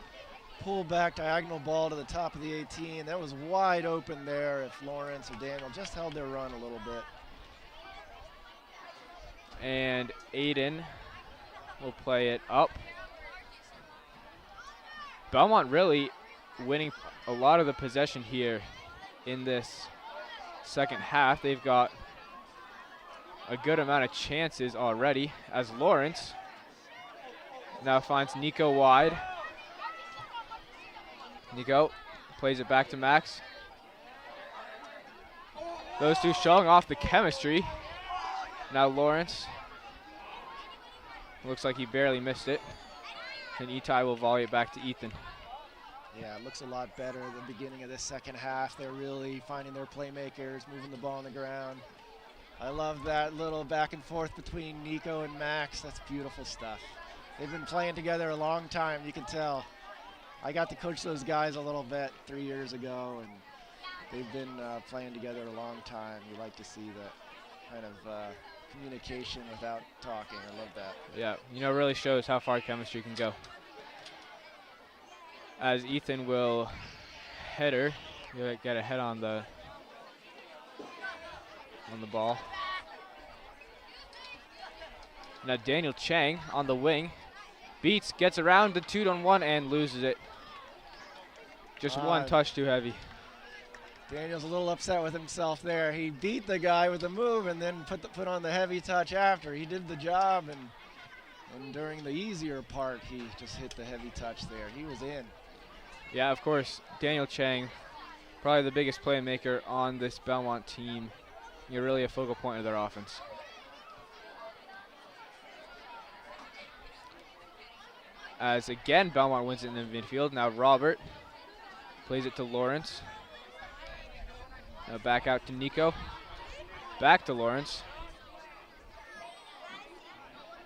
pull back diagonal ball to the top of the 18. That was wide open there if Lawrence or Daniel just held their run a little bit. And Aiden will play it up. Belmont really winning a lot of the possession here in this second half. They've got a good amount of chances already as Lawrence now finds Nico wide. Nico plays it back to Max. Those two showing off the chemistry. Now Lawrence. Looks like he barely missed it. And Itai will volley it back to Ethan. Yeah, it looks a lot better at the beginning of this second half. They're really finding their playmakers, moving the ball on the ground. I love that little back and forth between Nico and Max. That's beautiful stuff. They've been playing together a long time, you can tell. I got to coach those guys a little bit 3 years ago, and they've been playing together a long time. You like to see that kind of communication without talking. I love that. Yeah, you know, it really shows how far chemistry can go. As Ethan will header, he'll get a head on the ball. Now Daniel Chang on the wing, beats, gets around the 2-on-1 and loses it. Just one touch too heavy. Daniel's a little upset with himself there. He beat the guy with the move and then put on the heavy touch after. He did the job, and during the easier part, he just hit the heavy touch there. He was in. Yeah, of course, Daniel Chang, probably the biggest playmaker on this Belmont team. You're really a focal point of their offense. As again, Belmont wins it in the midfield. Now Robert plays it to Lawrence. Now back out to Nico. Back to Lawrence.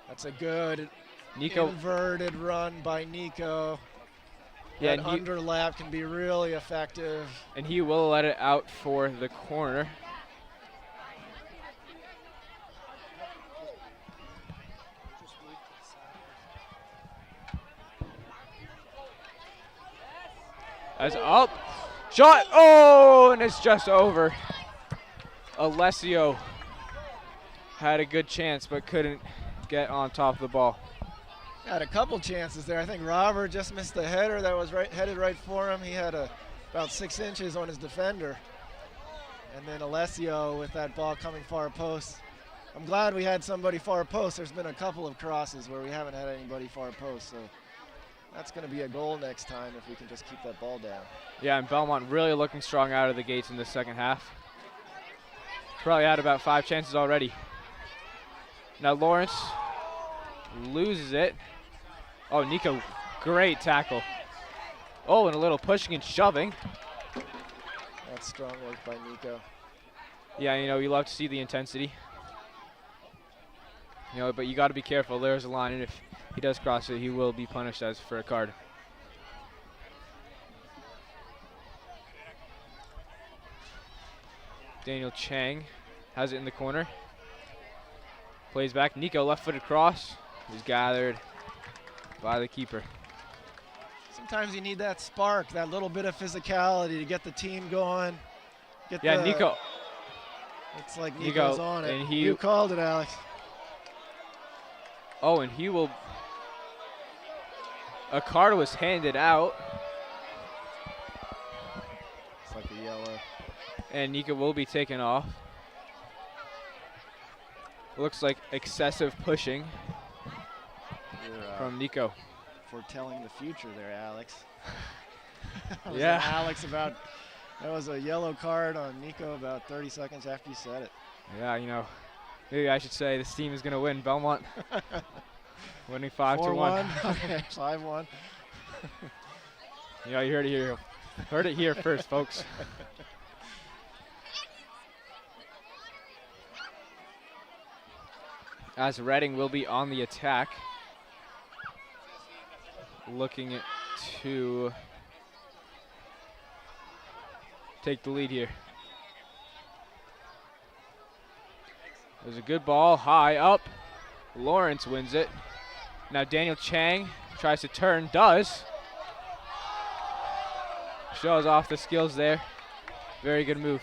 That's a good Nico inverted run by Nico. Yeah, that underlap can be really effective. And he will let it out for the corner. As up, shot, oh, and it's just over. Alessio had a good chance but couldn't get on top of the ball. Had a couple chances there. I think Robert just missed the header that was headed right for him. He had about 6 inches on his defender. And then Alessio with that ball coming far post. I'm glad we had somebody far post. There's been a couple of crosses where we haven't had anybody far post. So that's going to be a goal next time if we can just keep that ball down. Yeah, and Belmont really looking strong out of the gates in the second half. Probably had about 5 chances already. Now Lawrence loses it. Oh, Nico, great tackle. Oh, and a little pushing and shoving. That's strong work by Nico. Yeah, you know, you love to see the intensity. You know, but you got to be careful. There's a line, and if he does cross it, he will be punished as for a card. Daniel Chang has it in the corner. Plays back. Nico left-footed cross. He's gathered by the keeper. Sometimes you need that spark, that little bit of physicality to get the team going. Nico. It's like Nico's on it. And You called it, Alex. Oh, and he will. A card was handed out. It's like a yellow. And Nico will be taken off. Looks like excessive pushing from Nico. Foretelling the future there, Alex. Yeah. Alex that was a yellow card on Nico about 30 seconds after you said it. Yeah, you know, maybe I should say this team is going to win. Belmont winning 5-1. Okay, 5-1. You know, you heard it here. Heard it here first, folks. As Reading will be on the attack. Looking to take the lead here. There's a good ball, high up. Lawrence wins it. Now Daniel Chang tries to turn, does. Shows off the skills there. Very good move.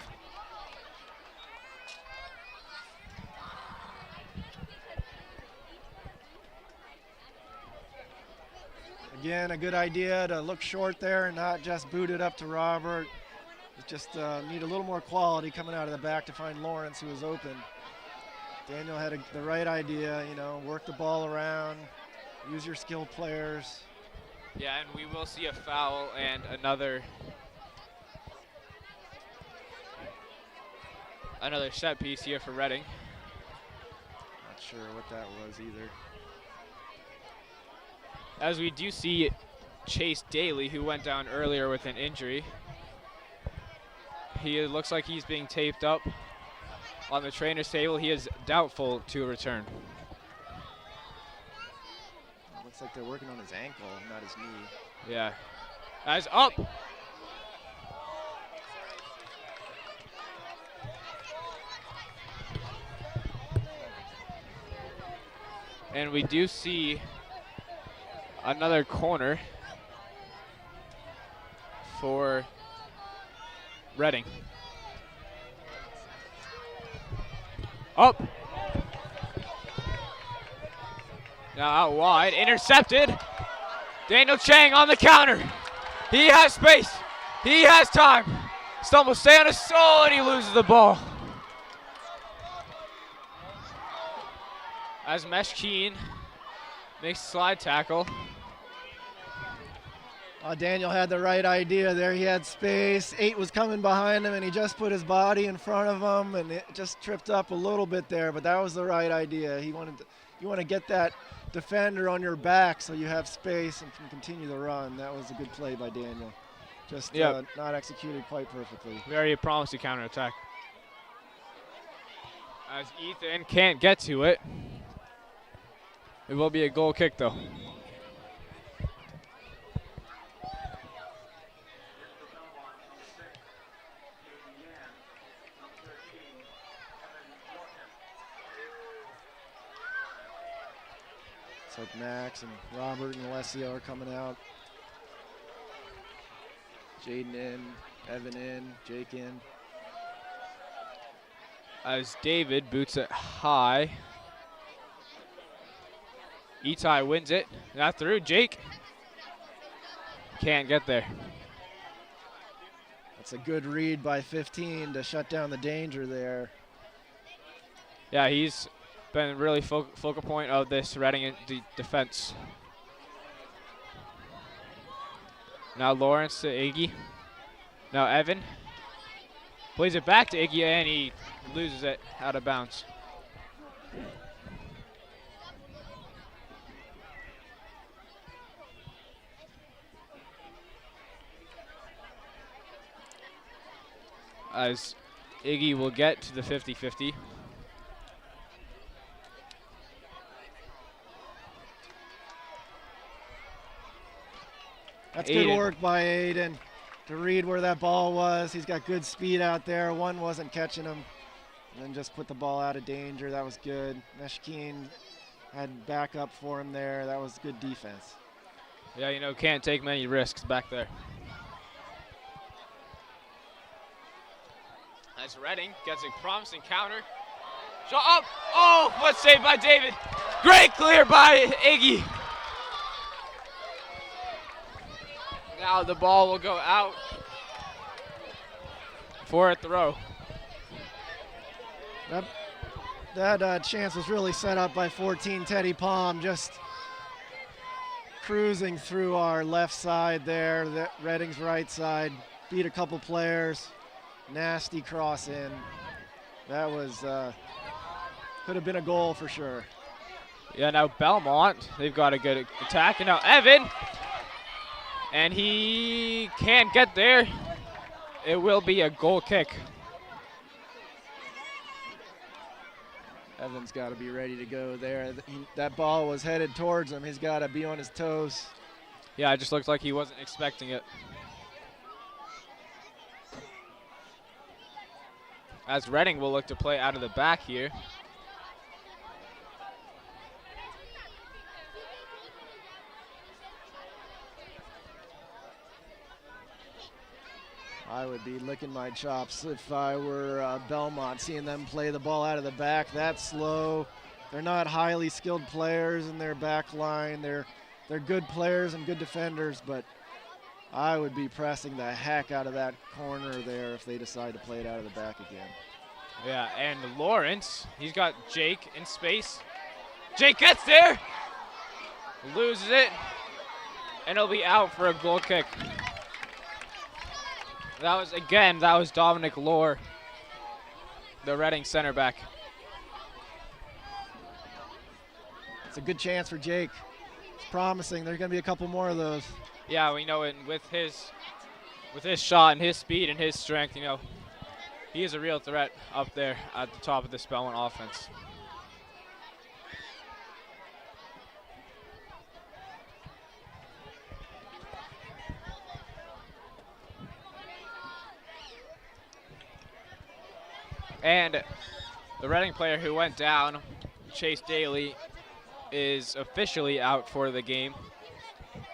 Again, a good idea to look short there and not just boot it up to Robert. Just need a little more quality coming out of the back to find Lawrence, who was open. Daniel had the right idea, you know, work the ball around, use your skilled players. Yeah, and we will see a foul and another set piece here for Reading. Not sure what that was either. As we do see Chase Daly, who went down earlier with an injury. It looks like he's being taped up on the trainer's table. He is doubtful to return. Looks like they're working on his ankle, not his knee. Yeah. As up. And we do see another corner for Reading. Up. Now out wide, intercepted. Daniel Chang on the counter. He has space. He has time. Stumbles, stay on his soul, and he loses the ball. As Meshkeen makes a slide tackle. Daniel had the right idea there. He had space. 8 was coming behind him, and he just put his body in front of him, and it just tripped up a little bit there, but that was the right idea. You want to get that defender on your back so you have space and can continue the run. That was a good play by Daniel. Just not executed quite perfectly. Very promising counterattack. As Ethan can't get to it. It will be a goal kick, though. It's like Max and Robert and Alessio are coming out. Jaden in, Evan in, Jake in. As David boots it high. Itai wins it. Not through. Jake can't get there. That's a good read by 15 to shut down the danger there. Yeah, he's been really focal point of this Reading defense. Now Lawrence to Iggy. Now Evan plays it back to Iggy, and he loses it out of bounds. As Iggy will get to the 50-50. That's good work by Aiden to read where that ball was. He's got good speed out there. One wasn't catching him. And then just put the ball out of danger. That was good. Meshkeen had backup for him there. That was good defense. Yeah, you know, can't take many risks back there. As Reading gets a promising counter. Shot up. Oh, what save by David. Great clear by Iggy. Now the ball will go out for a throw. That chance was really set up by 14 Teddy Palm, just cruising through our left side there, Reading's right side, beat a couple players, nasty cross in. That was, could have been a goal for sure. Yeah, now Belmont, they've got a good attack, and now Evan. And he can't get there. It will be a goal kick. Evan's got to be ready to go there. That ball was headed towards him. He's got to be on his toes. Yeah, it just looked like he wasn't expecting it. As Reading will look to play out of the back here. I would be licking my chops if I were Belmont, seeing them play the ball out of the back that slow. They're not highly skilled players in their back line. They're good players and good defenders, but I would be pressing the heck out of that corner there if they decide to play it out of the back again. Yeah, and Lawrence, he's got Jake in space. Jake gets there, loses it, and it'll be out for a goal kick. That was Dominic Lohr, the Reading center back. It's a good chance for Jake. It's promising. There's going to be a couple more of those. Yeah, we know it. With his shot and his speed and his strength, you know, he is a real threat up there at the top of this Belmont offense. And the Reading player who went down, Chase Daly, is officially out for the game.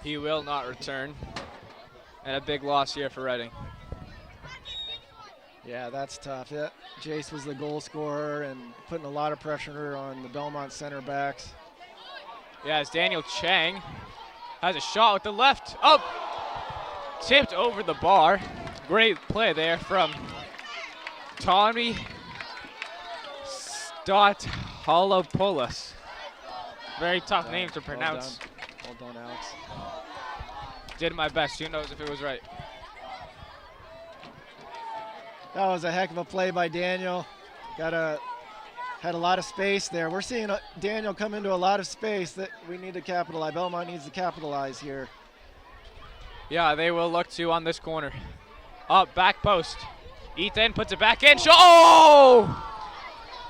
He will not return. And a big loss here for Reading. Yeah, that's tough. Yeah, Jace was the goal scorer and putting a lot of pressure on the Belmont center backs. Yeah, as Daniel Chang has a shot with the left. Up! Tipped over the bar. Great play there from Tommy Stotholopoulos. Very tough name to pronounce. Well done, Alex. Did my best. Who knows if it was right? That was a heck of a play by Daniel. Had a lot of space there. We're seeing Daniel come into a lot of space that we need to capitalize. Belmont needs to capitalize here. Yeah, they will look to on this corner. Up, back post. Ethan puts it back in. Oh!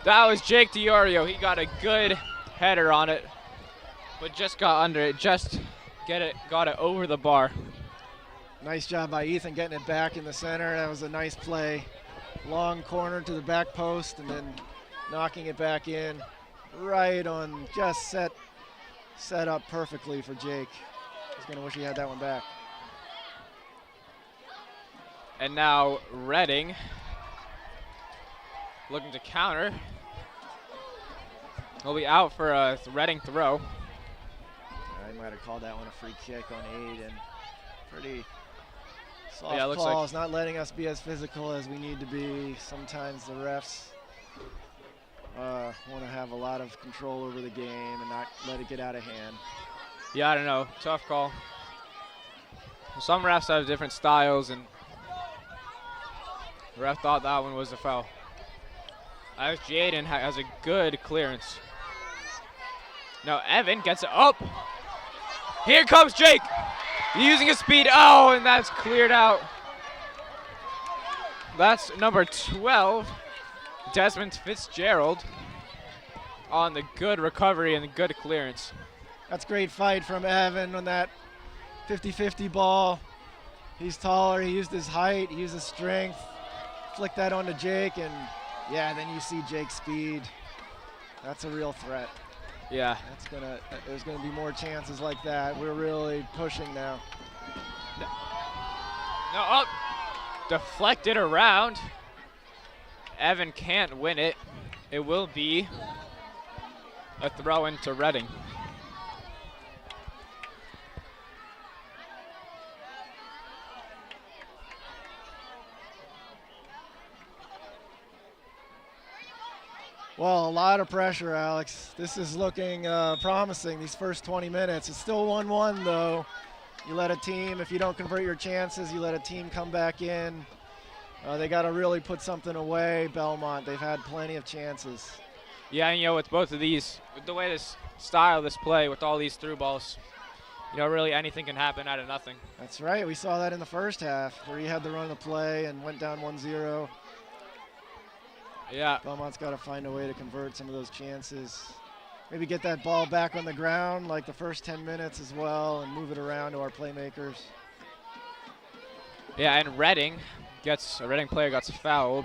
That was Jake DiOrio. He got a good header on it, but just got under it. Just got it over the bar. Nice job by Ethan getting it back in the center. That was a nice play. Long corner to the back post and then knocking it back in. Right on, just set up perfectly for Jake. He's gonna wish he had that one back. And now Reading looking to counter. He'll be out for a Reading throw. They might have called that one a free kick on Aiden. Pretty soft Yeah, it looks calls, not letting us be as physical as we need to be. Sometimes the refs want to have a lot of control over the game and not let it get out of hand. Yeah, I don't know. Tough call. Some refs have different styles, and the ref thought that one was a foul. As Jaden has a good clearance. Now Evan gets it up. Here comes Jake. Using his speed. Oh, and that's cleared out. That's number 12, Desmond Fitzgerald, on the good recovery and the good clearance. That's great fight from Evan on that 50-50 ball. He's taller, he used his height, he used his strength, flicked that onto Jake, and yeah, then you see Jake's speed. That's a real threat. Yeah. There's gonna be more chances like that. We're really pushing now. No, up. Deflected around. Evan can't win it. It will be a throw into Reading. Well, a lot of pressure, Alex. This is looking promising, these first 20 minutes. It's still 1-1, though. You let a team, if you don't convert your chances, you let a team come back in. They got to really put something away, Belmont. They've had plenty of chances. Yeah, and, you know, with both of these, with the way this style, this play, with all these through balls, you know, really anything can happen out of nothing. That's right. We saw that in the first half where he had the run of play and went down 1-0. Yeah. Belmont's got to find a way to convert some of those chances. Maybe get that ball back on the ground like the first 10 minutes as well and move it around to our playmakers. Yeah, and Reading player gets fouled.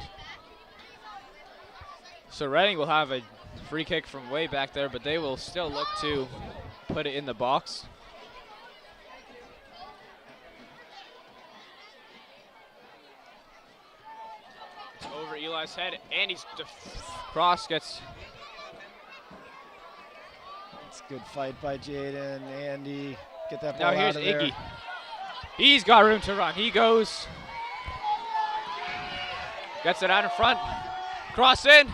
So Reading will have a free kick from way back there, but they will still look to put it in the box. It's over Eli's head, and cross gets. It's a good fight by Jaden. Andy, get that ball now here's out of there. Iggy. He's got room to run. He goes. Gets it out in front. Cross in.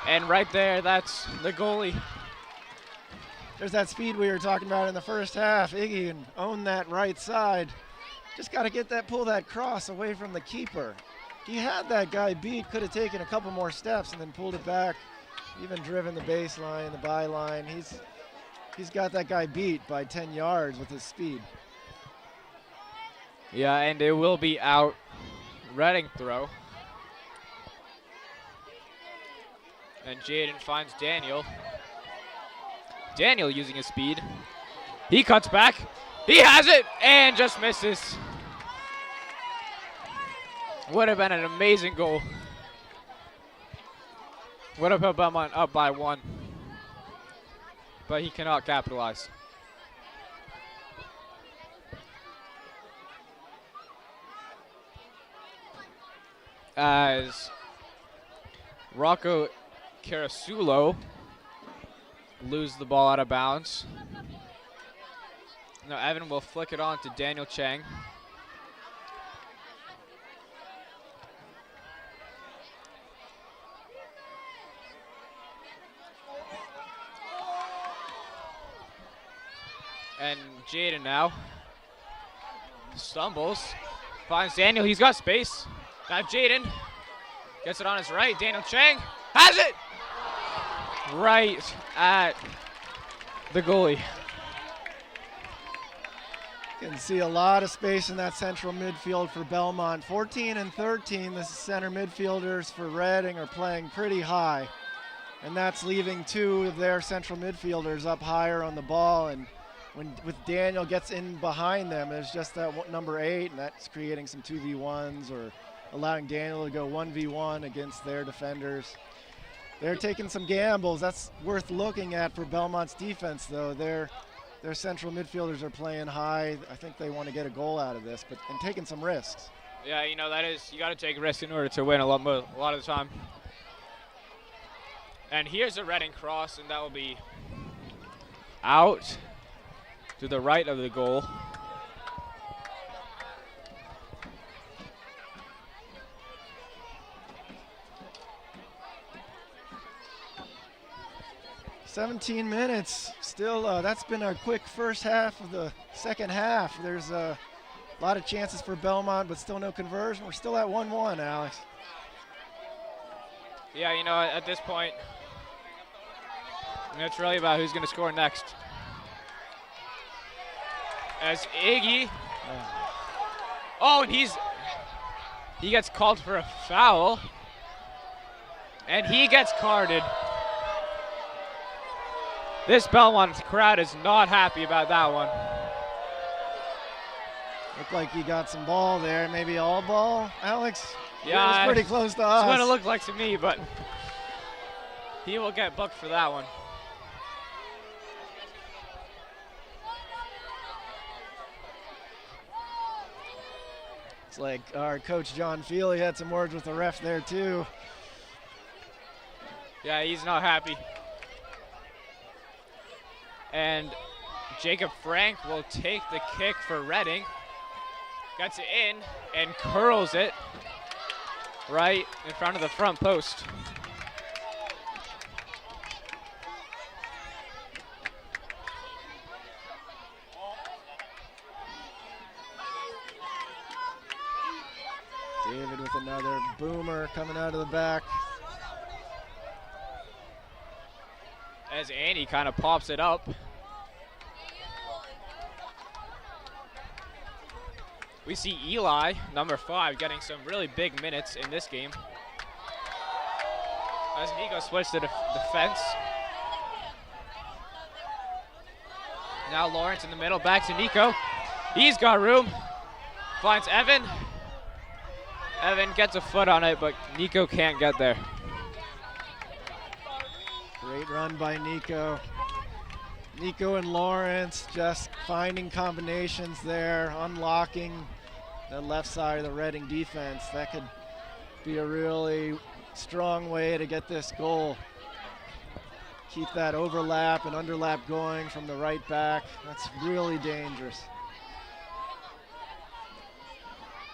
And right there, that's the goalie. There's that speed we were talking about in the first half. Iggy can own that right side. Just got to pull that cross away from the keeper. He had that guy beat, could have taken a couple more steps and then pulled it back, even driven the baseline, the byline. He's got that guy beat by 10 yards with his speed. Yeah, and it will be out. Reading throw. And Jaden finds Daniel. Daniel using his speed. He cuts back. He has it and just misses. Would have been an amazing goal. Would have put Belmont up by 1. But he cannot capitalize. As Rocco Carasulo lose the ball out of bounds. Now Evan will flick it on to Daniel Chang. And Jaden now stumbles, finds Daniel, he's got space. Now Jaden gets it on his right, Daniel Chang has it! Right at the goalie. You can see a lot of space in that central midfield for Belmont. 14 and 13, the center midfielders for Reading are playing pretty high. And that's leaving 2 of their central midfielders up higher on the ball. And with Daniel gets in behind them, there's just that number 8, and that's creating some 2v1s or allowing Daniel to go 1v1 against their defenders. They're taking some gambles. That's worth looking at for Belmont's defense, though. Their central midfielders are playing high. I think they want to get a goal out of this, and taking some risks. Yeah, you know, you got to take risks in order to win a lot of the time. And here's a Reading cross, and that will be out. to the right of the goal. .17 still. That's been a quick first half of the second half. There's a lot of chances for Belmont, but still no conversion. We're still at 1-1, Alex. Yeah, you know, at this point, it's really about who's going to score next. As Iggy, oh, and he gets called for a foul, and he gets carded. This Belmont crowd is not happy about that one. Looked like he got some ball there, maybe all ball, Alex? Yeah, it was pretty close to us. That's what it looked like to me, but he will get booked for that one. It's like our coach John Feely had some words with the ref there too. Yeah, he's not happy. And Jacob Frank will take the kick for Reading. Gets it in and curls it right in front of the front post. David with another boomer coming out of the back. As Andy kind of pops it up. We see Eli, number 5, getting some really big minutes in this game. As Nico switched to defense. Now Lawrence in the middle, back to Nico. He's got room. Finds Evan. Evan gets a foot on it, but Nico can't get there. Great run by Nico. Nico and Lawrence just finding combinations there, unlocking the left side of the Reading defense. That could be a really strong way to get this goal. Keep that overlap and underlap going from the right back. That's really dangerous.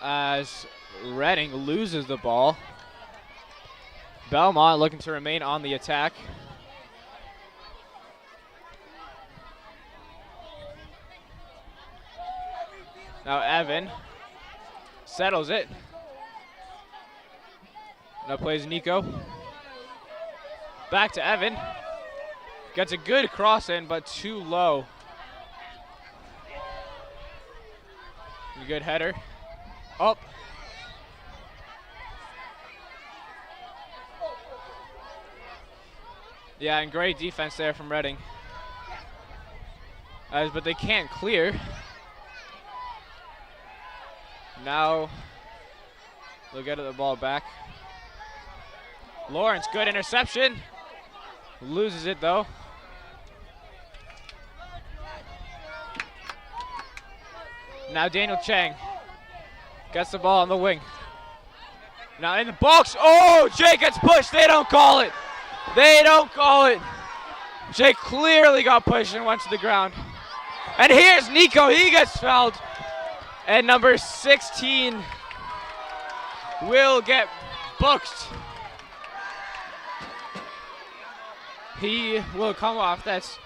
As Reading loses the ball, Belmont looking to remain on the attack. Now Evan settles it. Now plays Nico. Back to Evan. Gets a good cross in, but too low. A good header. Up. Yeah, and great defense there from Reading. But they can't clear. Now they'll get the ball back. Lawrence, good interception. Loses it though. Now Daniel Chang gets the ball on the wing. Now in the box. Oh, Jay gets pushed. They don't call it. They don't call it. Jay clearly got pushed and went to the ground. And here's Nico. He gets fouled. And number 16 will get booked. He will come off. That's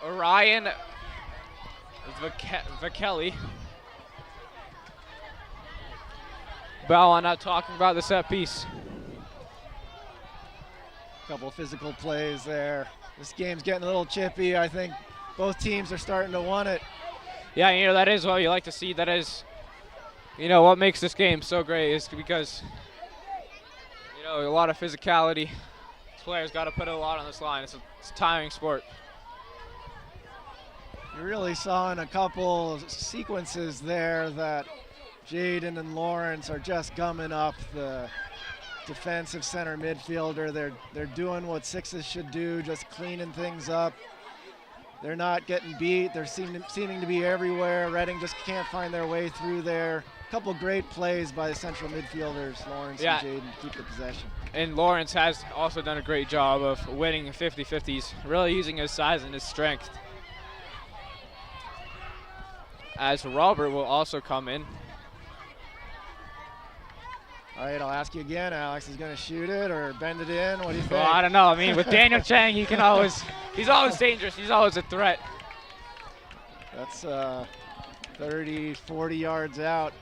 Ryan Vakelli. Belmont not talking about the set piece. Couple physical plays there. This game's getting a little chippy. I think both teams are starting to want it. Yeah, you know, that is what you like to see. That is, you know, what makes this game so great is because, you know, a lot of physicality. This player's got to put a lot on this line. It's a timing sport. You really saw in a couple sequences there that Jaden and Lawrence are just gumming up the defensive center midfielder. They're doing what sixes should do, just cleaning things up. They're not getting beat. They're seeming to be everywhere. Reading just can't find their way through there. A couple great plays by the central midfielders, Lawrence and Jaden, to keep the possession. And Lawrence has also done a great job of winning 50-50s, really using his size and his strength. as Robert will also come in. All right, I'll ask you again, Alex. He's going to shoot it or bend it in? What do you think? Well, I don't know. I mean, with Daniel Chang, he's always dangerous. He's always a threat. That's 30, 40 yards out.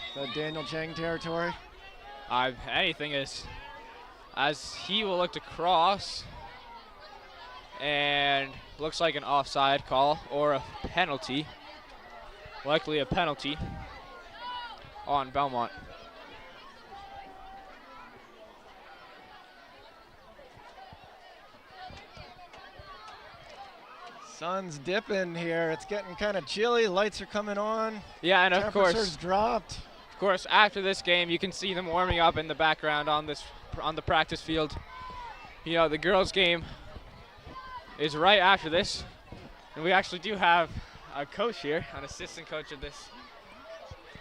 Is that Daniel Chang territory? Anything is, as he will look to cross, and looks like an offside call or a penalty. Likely a penalty on Belmont. Sun's dipping here. It's getting kind of chilly. Lights are coming on. Yeah, and of course, temperature's dropped. Of course, after this game, you can see them warming up in the background on the practice field. You know, the girls' game is right after this, and we actually do have a coach here, an assistant coach of this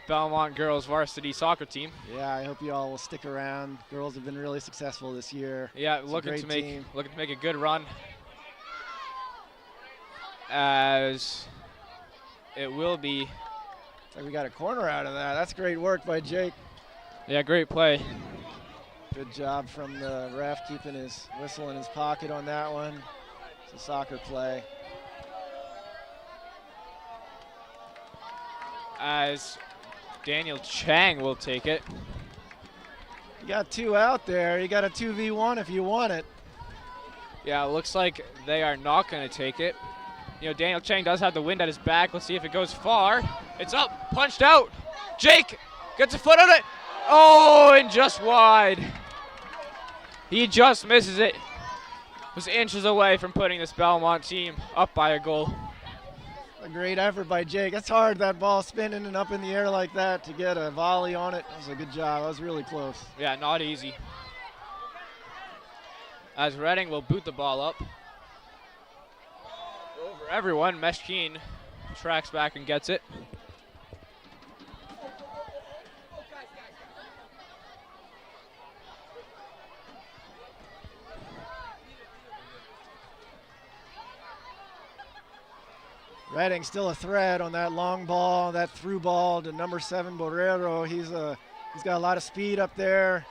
Belmont girls varsity soccer team. Yeah, I hope you all will stick around. Girls have been really successful this year. Yeah, looking to make a good run, as it will be. Like we got a corner out of that. That's great work by Jake. Yeah, great play. Good job from the ref keeping his whistle in his pocket on that one. It's a soccer play. As Daniel Chang will take it. You got two out there. You got a 2v1 if you want it. Yeah, it looks like they are not going to take it. You know, Daniel Chang does have the wind at his back. Let's see if it goes far. It's up, punched out. Jake gets a foot on it. Oh, and just wide. He just misses it. Was inches away from putting this Belmont team up by a goal. A great effort by Jake. That's hard, that ball spinning and up in the air like that to get a volley on it. That was a good job. That was really close. Yeah, not easy. As Reading will boot the ball up. Over everyone, Meshkeen tracks back and gets it. Reading still a threat on that long ball, that through ball to number 7 Borrero. He's got a lot of speed up there.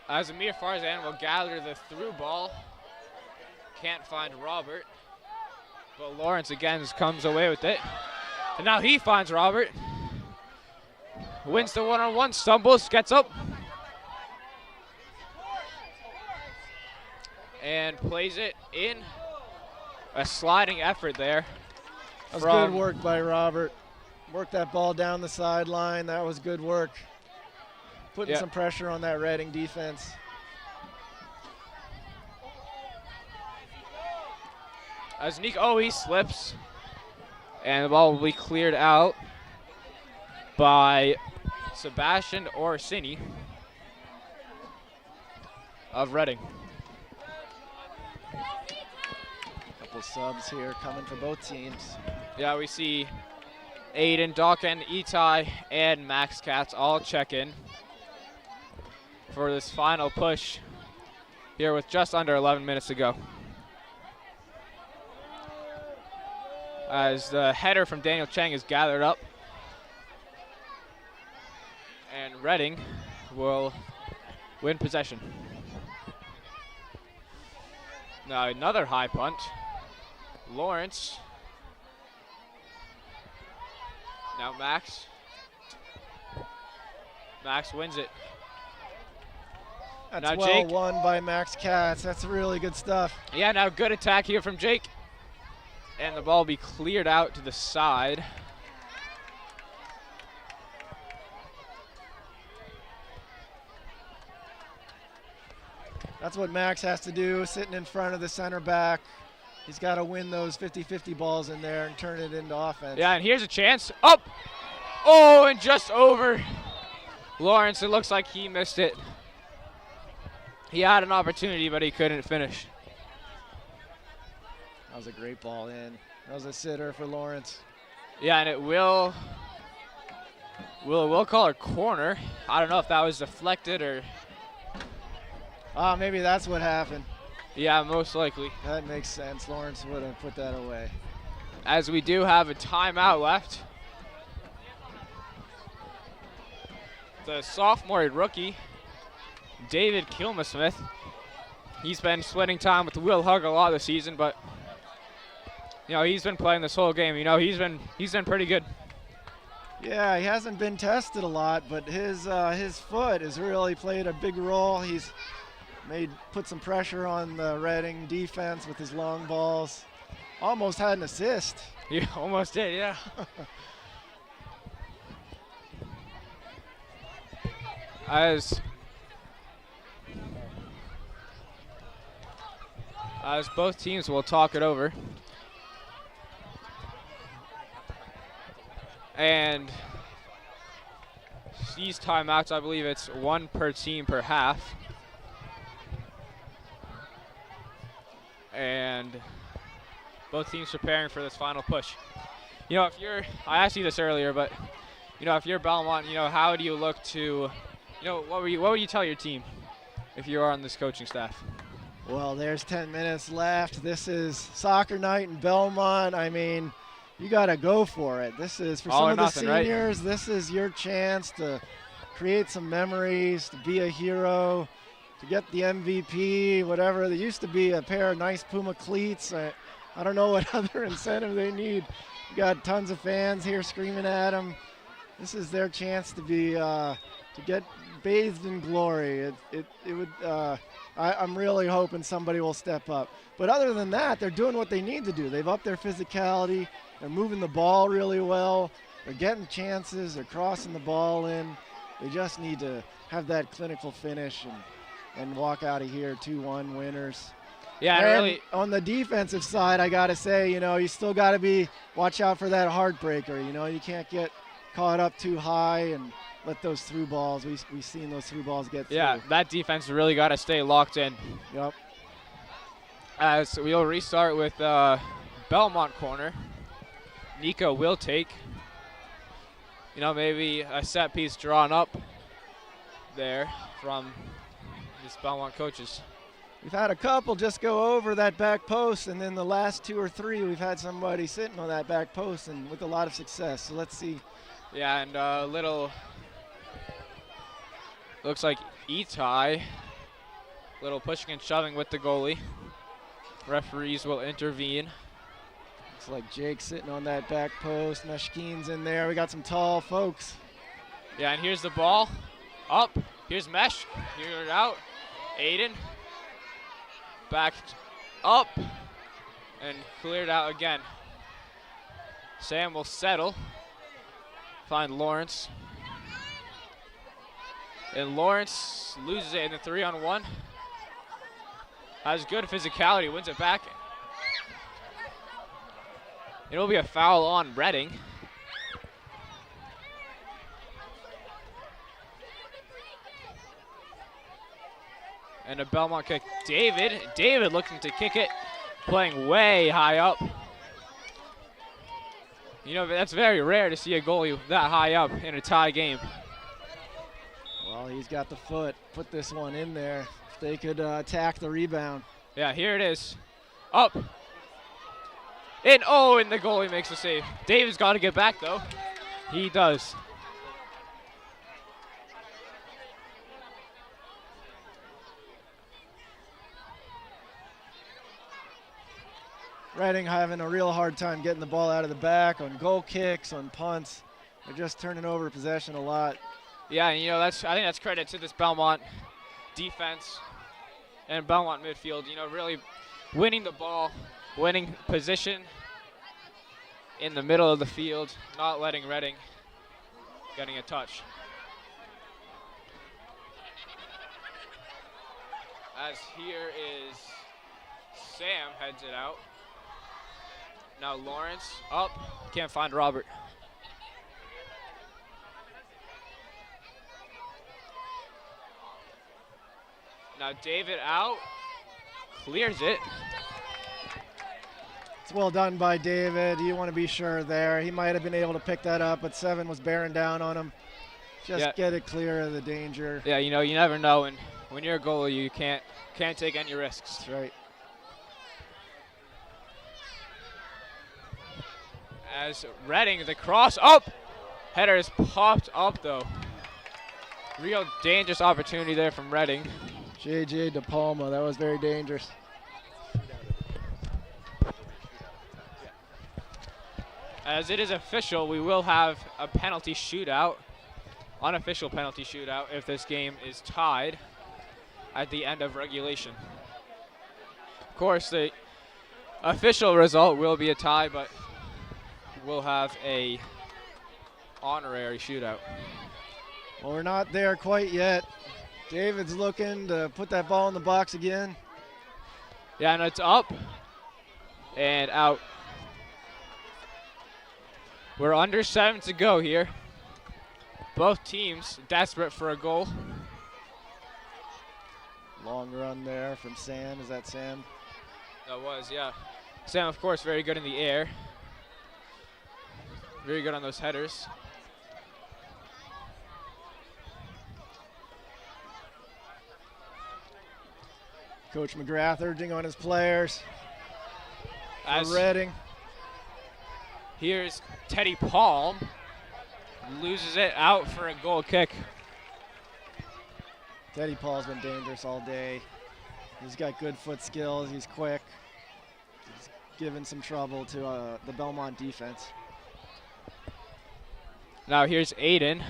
As Amir Farzan will gather the through ball. Can't find Robert. But Lawrence again comes away with it. And now he finds Robert. Wins the one-on-one, stumbles, gets up. And plays it in. A sliding effort there. That was good work by Robert. Worked that ball down the sideline. That was good work. Putting some pressure on that Reading defense. As he slips. And the ball will be cleared out by Sebastian Orsini of Reading. Couple subs here coming for both teams. Yeah, we see Aiden, Dawkin, Itai, and Max Katz all check in for this final push here with just under 11 minutes to go. As the header from Daniel Chang is gathered up. And Reading will win possession. Now another high punt. Lawrence. Now Max. Max wins it. That's now well Jake. Won by Max Katz. That's really good stuff. Yeah, now good attack here from Jake. And the ball will be cleared out to the side. That's what Max has to do, sitting in front of the center back. He's got to win those 50-50 balls in there and turn it into offense. Yeah, and here's a chance. Up! Oh, and just over. Lawrence, it looks like he missed it. He had an opportunity, but he couldn't finish. That was a great ball in. That was a sitter for Lawrence. Yeah, and it will call a corner. I don't know if that was deflected or. Maybe that's what happened. Yeah, most likely. That makes sense. Lawrence would have put that away. as we do have a timeout left. The sophomore rookie, David Kilmasmith. He's been splitting time with Will Hug a lot this season, but he's been playing this whole game. He's been pretty good. Yeah, he hasn't been tested a lot, but his foot has really played a big role. He's put some pressure on the Reading defense with his long balls. Almost had an assist. He almost did, yeah. As both teams will talk it over. And these timeouts, I believe it's one per team per half. And both teams preparing for this final push. I asked you this earlier, but if you're Belmont, how do you look to, what would you tell your team if you are on this coaching staff? Well, there's 10 minutes left. This is soccer night in Belmont. I mean, you got to go for it. This is for some of the seniors. Right? This is your chance to create some memories, to be a hero, to get the MVP, whatever. There used to be a pair of nice Puma cleats. I don't know what other incentive they need. You got tons of fans here screaming at them. This is their chance to be to get bathed in glory. I'm really hoping somebody will step up. But other than that, they're doing what they need to do. They've upped their physicality. They're moving the ball really well. They're getting chances. They're crossing the ball in. They just need to have that clinical finish and walk out of here 2-1 winners. Yeah, and really. On the defensive side, I got to say, you still got to watch out for that heartbreaker. You can't get caught up too high and let those through balls. We've seen those through balls get through. Yeah, that defense really got to stay locked in. Yep. As we'll restart with Belmont corner. Nico will take. Maybe a set piece drawn up there from his Belmont coaches. We've had a couple just go over that back post, and then the last 2 or 3 we've had somebody sitting on that back post and with a lot of success. So let's see. Yeah, and a little, looks like Itai, little pushing and shoving with the goalie. Referees will intervene. Looks like Jake sitting on that back post. Meshkin's in there. We got some tall folks. Yeah, and here's the ball. Up. Here's Mesh. Cleared out. Aiden. Back up. And cleared out again. Sam will settle. Find Lawrence. And Lawrence loses it in the 3-on-1. Has good physicality. Wins it back. It'll be a foul on Reading. And a Belmont kick. David looking to kick it, playing way high up. That's very rare to see a goalie that high up in a tie game. Well, he's got the foot. Put this one in there. If they could attack the rebound. Yeah, here it is. Up. And the goalie makes a save. David's got to get back, though. He does. Reading having a real hard time getting the ball out of the back on goal kicks, on punts. They're just turning over possession a lot. Yeah, and I think that's credit to this Belmont defense and Belmont midfield. Really winning the ball, winning position in the middle of the field, not letting Reading getting a touch. As here is Sam heads it out. Now Lawrence up, can't find Robert. Now David out, clears it. It's well done by David. You want to be sure there. He might have been able to pick that up, but 7 was bearing down on him. Just get it clear of the danger. Yeah, you never know, and when you're a goalie, you can't take any risks. That's right. As Redding, the cross up. Header is popped up though. Real dangerous opportunity there from Redding. J.J. De Palma, that was very dangerous. As it is official, we will have a penalty shootout, unofficial penalty shootout, if this game is tied at the end of regulation. Of course, the official result will be a tie, but we'll have a honorary shootout. Well, we're not there quite yet. David's looking to put that ball in the box again. Yeah, and it's up and out. We're under 7 to go here. Both teams desperate for a goal. Long run there from Sam. Is that Sam? That was, yeah. Sam, of course, very good in the air. Very good on those headers. Coach McGrath urging on his players. As Redding. Here's Teddy Palm. Loses it out for a goal kick. Teddy Paul's been dangerous all day. He's got good foot skills. He's quick. He's given some trouble to the Belmont defense. Now here's Aiden.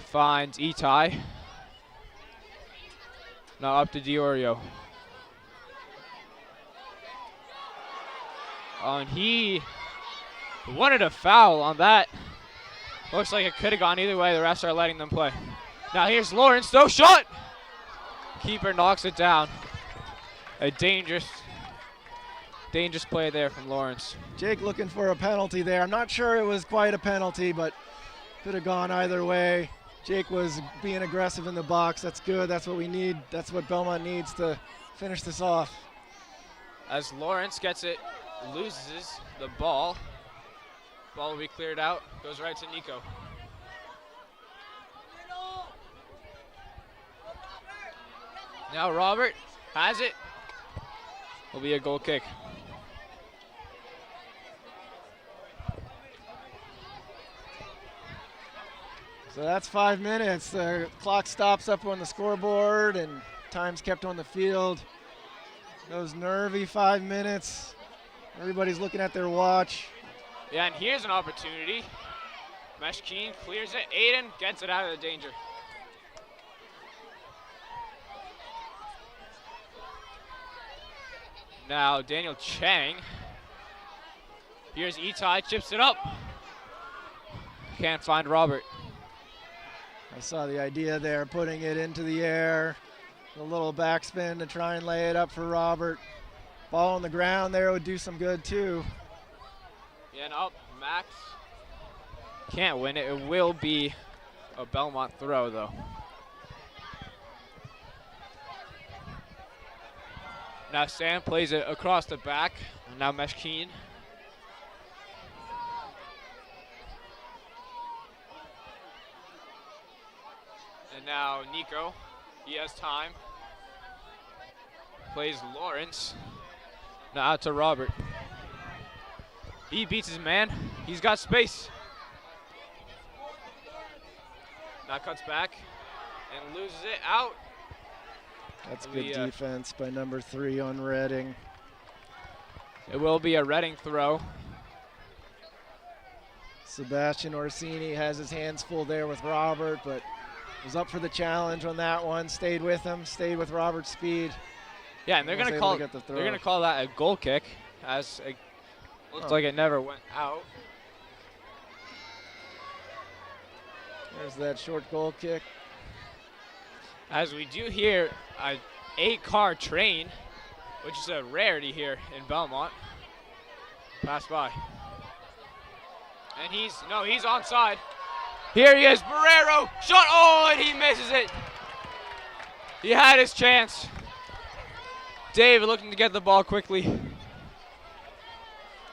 Finds Itai. Now up to Diorio. And he wanted a foul on that. Looks like it could have gone either way. The refs are letting them play. Now here's Lawrence. No shot. Keeper knocks it down. A dangerous play there from Lawrence. Jake looking for a penalty there. I'm not sure it was quite a penalty, but could have gone either way. Jake was being aggressive in the box. That's good. That's what we need. That's what Belmont needs to finish this off. As Lawrence gets it, loses the ball. Ball will be cleared out. Goes right to Nico. Now Robert has it. Will be a goal kick. So that's 5 minutes. The clock stops up on the scoreboard and time's kept on the field. Those nervy 5 minutes. Everybody's looking at their watch. Yeah, and here's an opportunity. Meshkeen clears it. Aiden gets it out of the danger. Now Daniel Chang. Here's Itai, chips it up. Can't find Robert. I saw the idea there, putting it into the air. A little backspin to try and lay it up for Robert. Ball on the ground there would do some good too. Yeah, and up, Max. Can't win it. It will be a Belmont throw though. Now Sam plays it across the back. And now Meshkeen. And now Nico. He has time. Plays Lawrence. Now out to Robert. He beats his man. He's got space. Now cuts back and loses it out. That's good defense by number 3 on Redding. It will be a Redding throw. Sebastian Orsini has his hands full there with Robert, but was up for the challenge on that one. Stayed with him, stayed with Robert's speed. Yeah, and they're gonna call that a goal kick, as it looks like it never went out. There's that short goal kick. As we do hear a 8-car train, which is a rarity here in Belmont, pass by. And he's onside. Here he is, Barrero, shot, oh, and he misses it. He had his chance. David looking to get the ball quickly.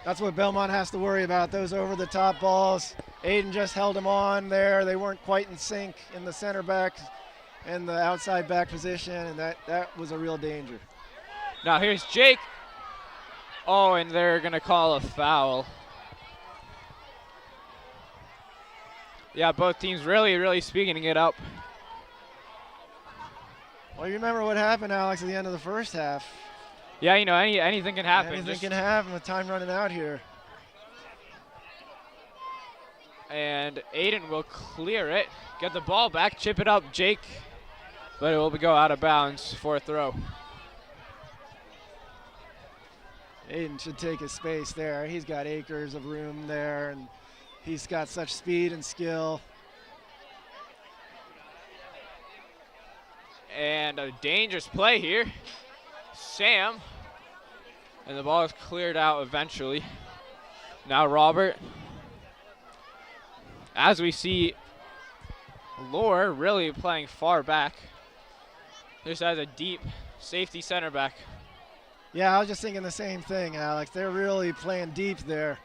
That's what Belmont has to worry about, those over-the-top balls. Aiden just held him on there. They weren't quite in sync in the center back and the outside back position, and that was a real danger. Now here's Jake. Oh, and they're gonna call a foul. Yeah, both teams really speaking it up. Well, you remember what happened, Alex, at the end of the first half. Yeah, you know, anything can happen. Anything can happen with time running out here. And Aiden will clear it, get the ball back, chip it up, Jake, but it will go out of bounds for a throw. Aiden should take his space there. He's got acres of room there, and he's got such speed and skill. And a dangerous play here. Sam, and the ball is cleared out eventually. Now Robert. As we see Lore really playing far back. This has a deep safety center back. Yeah, I was just thinking the same thing, Alex. They're really playing deep there.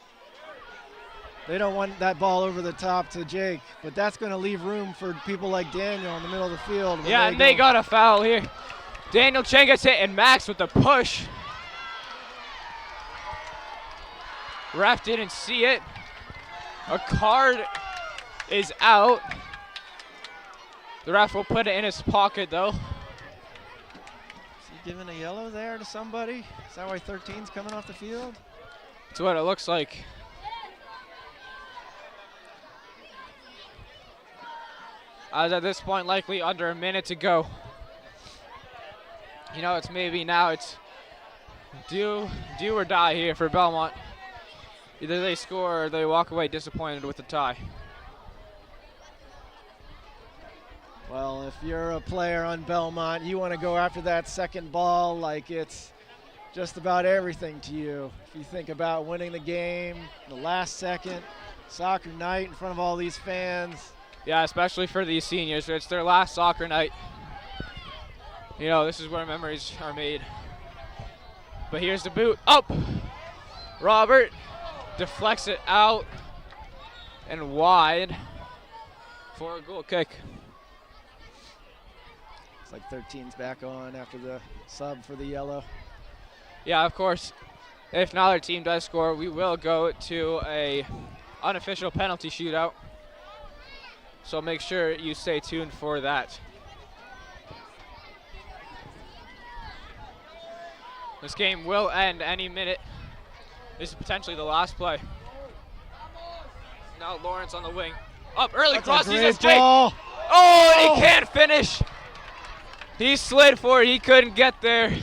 They don't want that ball over the top to Jake, but that's going to leave room for people like Daniel in the middle of the field. Yeah, and they got a foul here. Daniel Chang gets hit, and Max with the push. Ref didn't see it. A card is out. The ref will put it in his pocket, though. Giving a yellow there to somebody? Is that why 13's coming off the field? That's what it looks like. As at this point, likely under a minute to go. You know, it's maybe now it's do or die here for Belmont. Either they score or they walk away disappointed with the tie. Well, if you're a player on Belmont, you want to go after that second ball like it's just about everything to you. If you think about winning the game, the last second, soccer night in front of all these fans. Yeah, especially for these seniors. It's their last soccer night. You know, this is where memories are made. But here's the boot. Up! Robert deflects it out and wide for a goal kick. It's like 13's back on after the sub for the yellow. Yeah, of course. If neither team does score, we will go to a unofficial penalty shootout. So make sure you stay tuned for that. This game will end any minute. This is potentially the last play. Now Lawrence on the wing. Up early cross, he's at Jake. Oh, and he can't finish. He slid for it, he couldn't get there.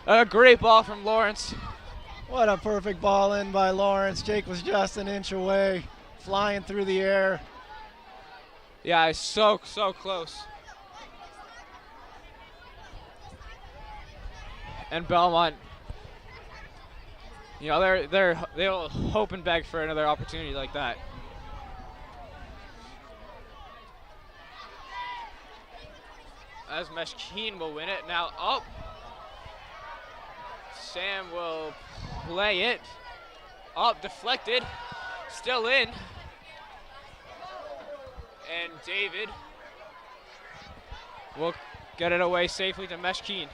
A great ball from Lawrence. What a perfect ball in by Lawrence. Jake was just an inch away, flying through the air. Yeah, it's so close. And Belmont, you know, they'll hope and beg for another opportunity like that. As Meshkeen will win it. Now up. Sam will play it. Up, deflected. Still in. And David will get it away safely to Meshkeen.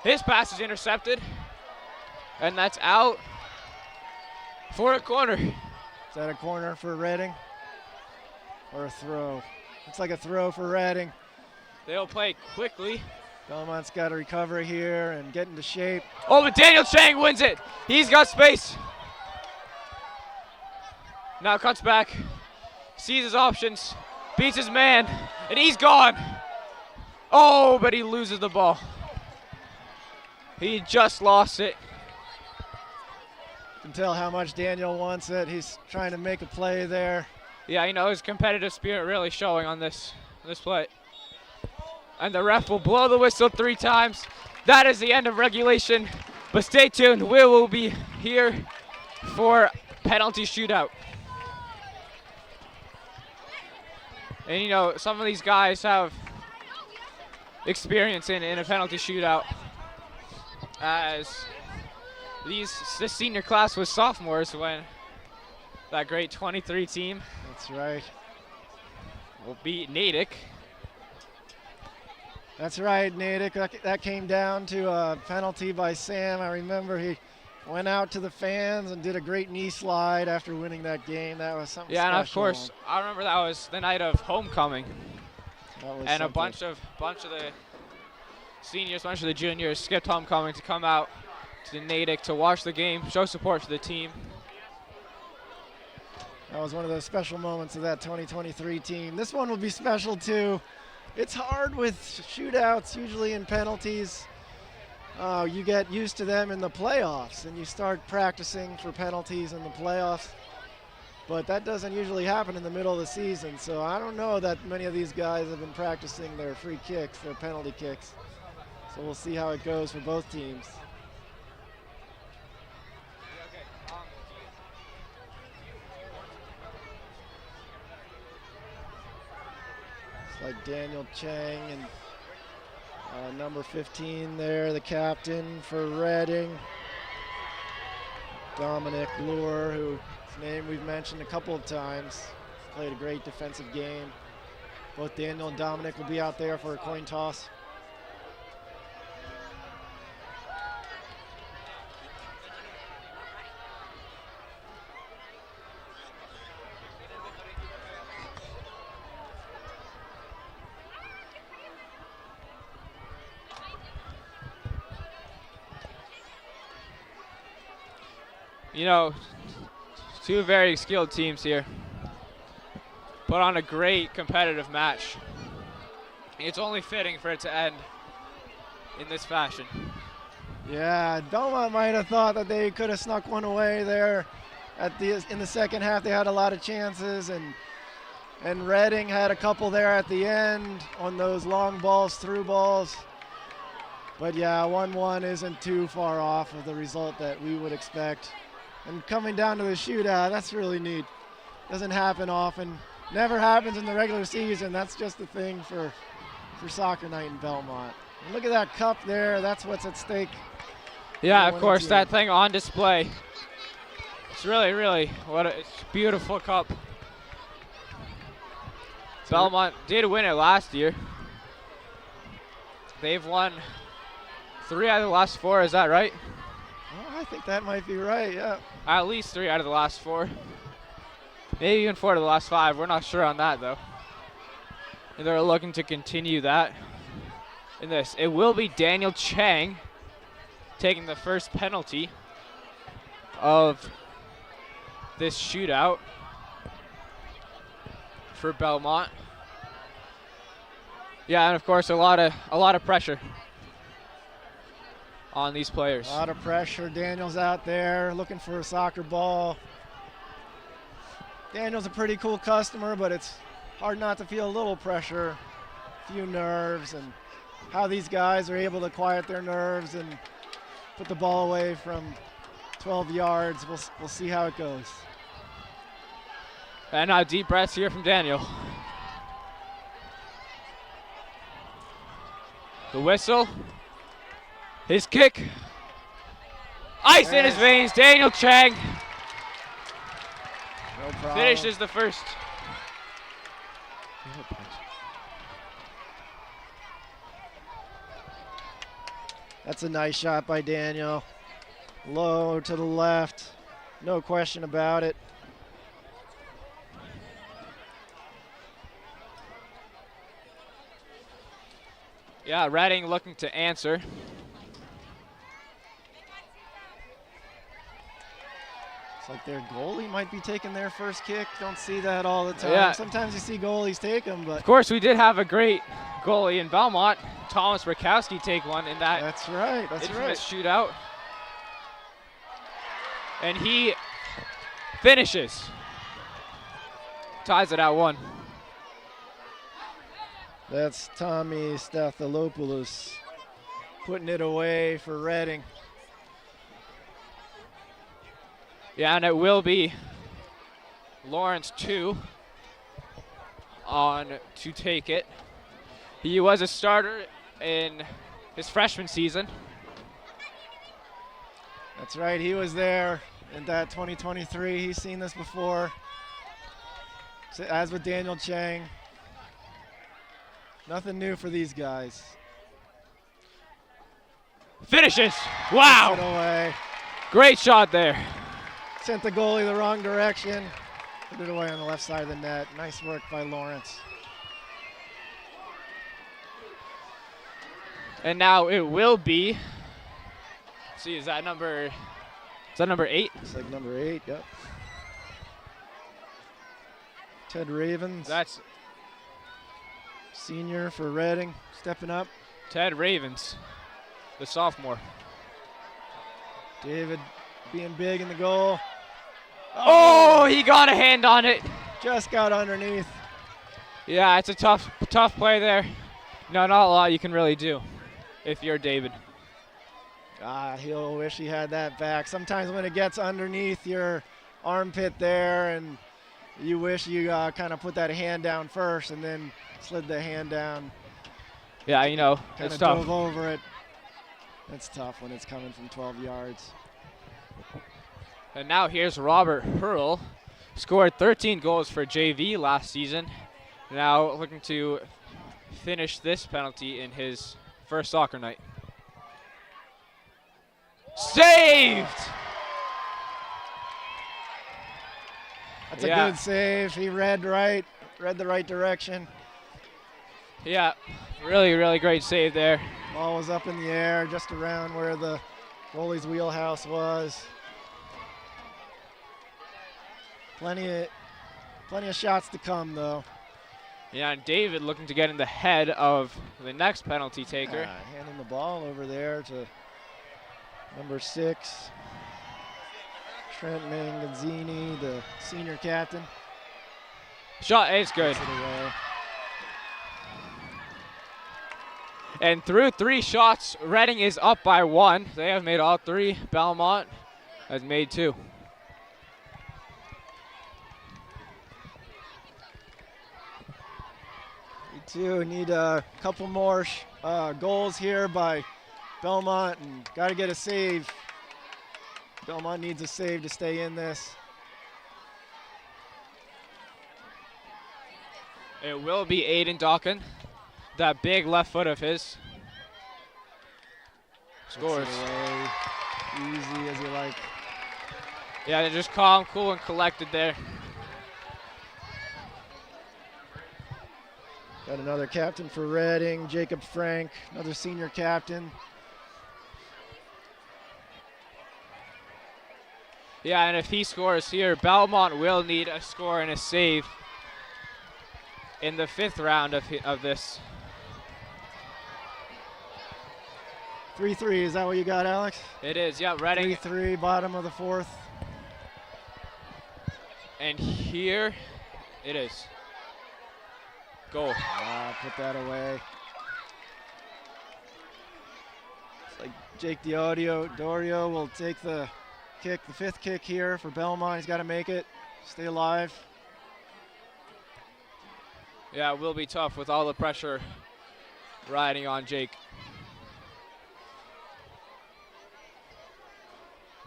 His pass is intercepted. And that's out for a corner. Is that a corner for Reading? Or a throw? Looks like a throw for Reading. They'll play quickly. Belmont's got to recover here and get into shape. Oh, but Daniel Chang wins it. He's got space. Now cuts back, sees his options, beats his man, and he's gone. Oh, but he loses the ball. He just lost it. You can tell how much Daniel wants it. He's trying to make a play there. Yeah, you know, his competitive spirit really showing on this play. And the ref will blow the whistle 3 times. That is the end of regulation. But stay tuned, we will be here for penalty shootout. And you know, some of these guys have experience in a penalty shootout, as this senior class was sophomores when that great 23 team. That's right. Will beat Natick. That's right, Natick. That came down to a penalty by Sam. I remember he went out to the fans and did a great knee slide after winning that game. That was something Yeah, special. and of course, I remember that was the night of homecoming. That was And something. a bunch of the seniors, bunch of the juniors skipped homecoming to come out to the Natick to watch the game, show support for the team. That was one of those special moments of that 2023 team. This one will be special too. It's hard with shootouts, usually in penalties. You get used to them in the playoffs and you start practicing for penalties in the playoffs. But that doesn't usually happen in the middle of the season. So I don't know that many of these guys have been practicing their free kicks, their penalty kicks. So we'll see how it goes for both teams. It's like Daniel Chang and number 15 there, the captain for Reading. Dominic Lure, whose name we've mentioned a couple of times. Played a great defensive game. Both Daniel and Dominic will be out there for a coin toss. You know, two very skilled teams here. Put on a great competitive match. It's only fitting for it to end in this fashion. Yeah, Belmont might have thought that they could have snuck one away there in the second half. They had a lot of chances, and Reading had a couple there at the end on those long balls, through balls. But yeah, 1-1 isn't too far off of the result that we would expect. And coming down to the shootout, that's really neat. Doesn't happen often. Never happens in the regular season. That's just the thing for soccer night in Belmont. And look at that cup there. That's what's at stake. Yeah, of course, that thing on display. It's really what a beautiful cup. Belmont did win it last year. They've won 3 out of the last 4, is that right? Oh, I think that might be right, yeah. At least 3 out of the last 4. Maybe even 4 out of the last 5. We're not sure on that, though. And they're looking to continue that in this. It will be Daniel Chang taking the first penalty of this shootout for Belmont. Yeah, and of course a lot of pressure on these players. A lot of pressure. Daniel's out there looking for a soccer ball. Daniel's a pretty cool customer, but it's hard not to feel a little pressure, a few nerves, and how these guys are able to quiet their nerves and put the ball away from 12 yards. We'll see how it goes. And now deep breaths here from Daniel. The whistle. His kick. Ice in his veins. Daniel Chang No problem. finishes the first. That's a nice shot by Daniel. Low to the left. No question about it. Yeah, Reading looking to answer. It's like their goalie might be taking their first kick. Don't see that all the time. Yeah. Sometimes you see goalies take them, but Of course, we did have a great goalie in Belmont, Thomas Rakowski, take one in that that's right. That's right. infamous shootout. And he finishes. Ties it at 1. That's Tommy Stathalopoulos putting it away for Reading. Yeah, and it will be Lawrence 2 on to take it. He was a starter in his freshman season. That's right. He was there in that 2023. He's seen this before. So, as with Daniel Chang. Nothing new for these guys. Finishes. Puts it Wow. away. Great shot there. Sent the goalie the wrong direction. Put it away on the left side of the net. Nice work by Lawrence. And now it will be, let's see, is that number 8? It's like number 8, yep. Ted Ravens. That's senior for Reading, stepping up. Ted Ravens, the sophomore. David being big in the goal. Oh, he got a hand on it. Just got underneath. Yeah, it's a tough play there. No, not a lot you can really do if you're David. He'll wish he had that back. Sometimes when it gets underneath your armpit there and you wish you kind of put that hand down first and then slid the hand down. Yeah, you know, it's tough. Dove over it. It's tough when it's coming from 12 yards. And now here's Robert Hurl. Scored 13 goals for JV last season. Now looking to finish this penalty in his first soccer night. Saved! That's a good save. He read the right direction. Yeah, really, really great save there. Ball was up in the air, just around where the goalie's wheelhouse was. Plenty of shots to come, though. Yeah, and David looking to get in the head of the next penalty taker. Handing the ball over there to number 6, Trent Manganzini, the senior captain. Shot is good. And through 3 shots, Reading is up by 1. They have made all 3. Belmont has made 2. We need a couple more goals here by Belmont, and got to get a save. Belmont needs a save to stay in this. It will be Aiden Dawkin. That big left foot of his. Scores. Easy as you like. Yeah, they're just calm, cool, and collected there. Got another captain for Reading, Jacob Frank, another senior captain. Yeah, and if he scores here, Belmont will need a score and a save in the 5th round of this. 3-3, is that what you got, Alex? It is, yeah, Reading. 3-3, bottom of the 4th. And here it is. Goal. Put that away. It's like Jake Dorio will take the kick, the 5th kick here for Belmont. He's got to make it, stay alive. Yeah, it will be tough with all the pressure riding on Jake.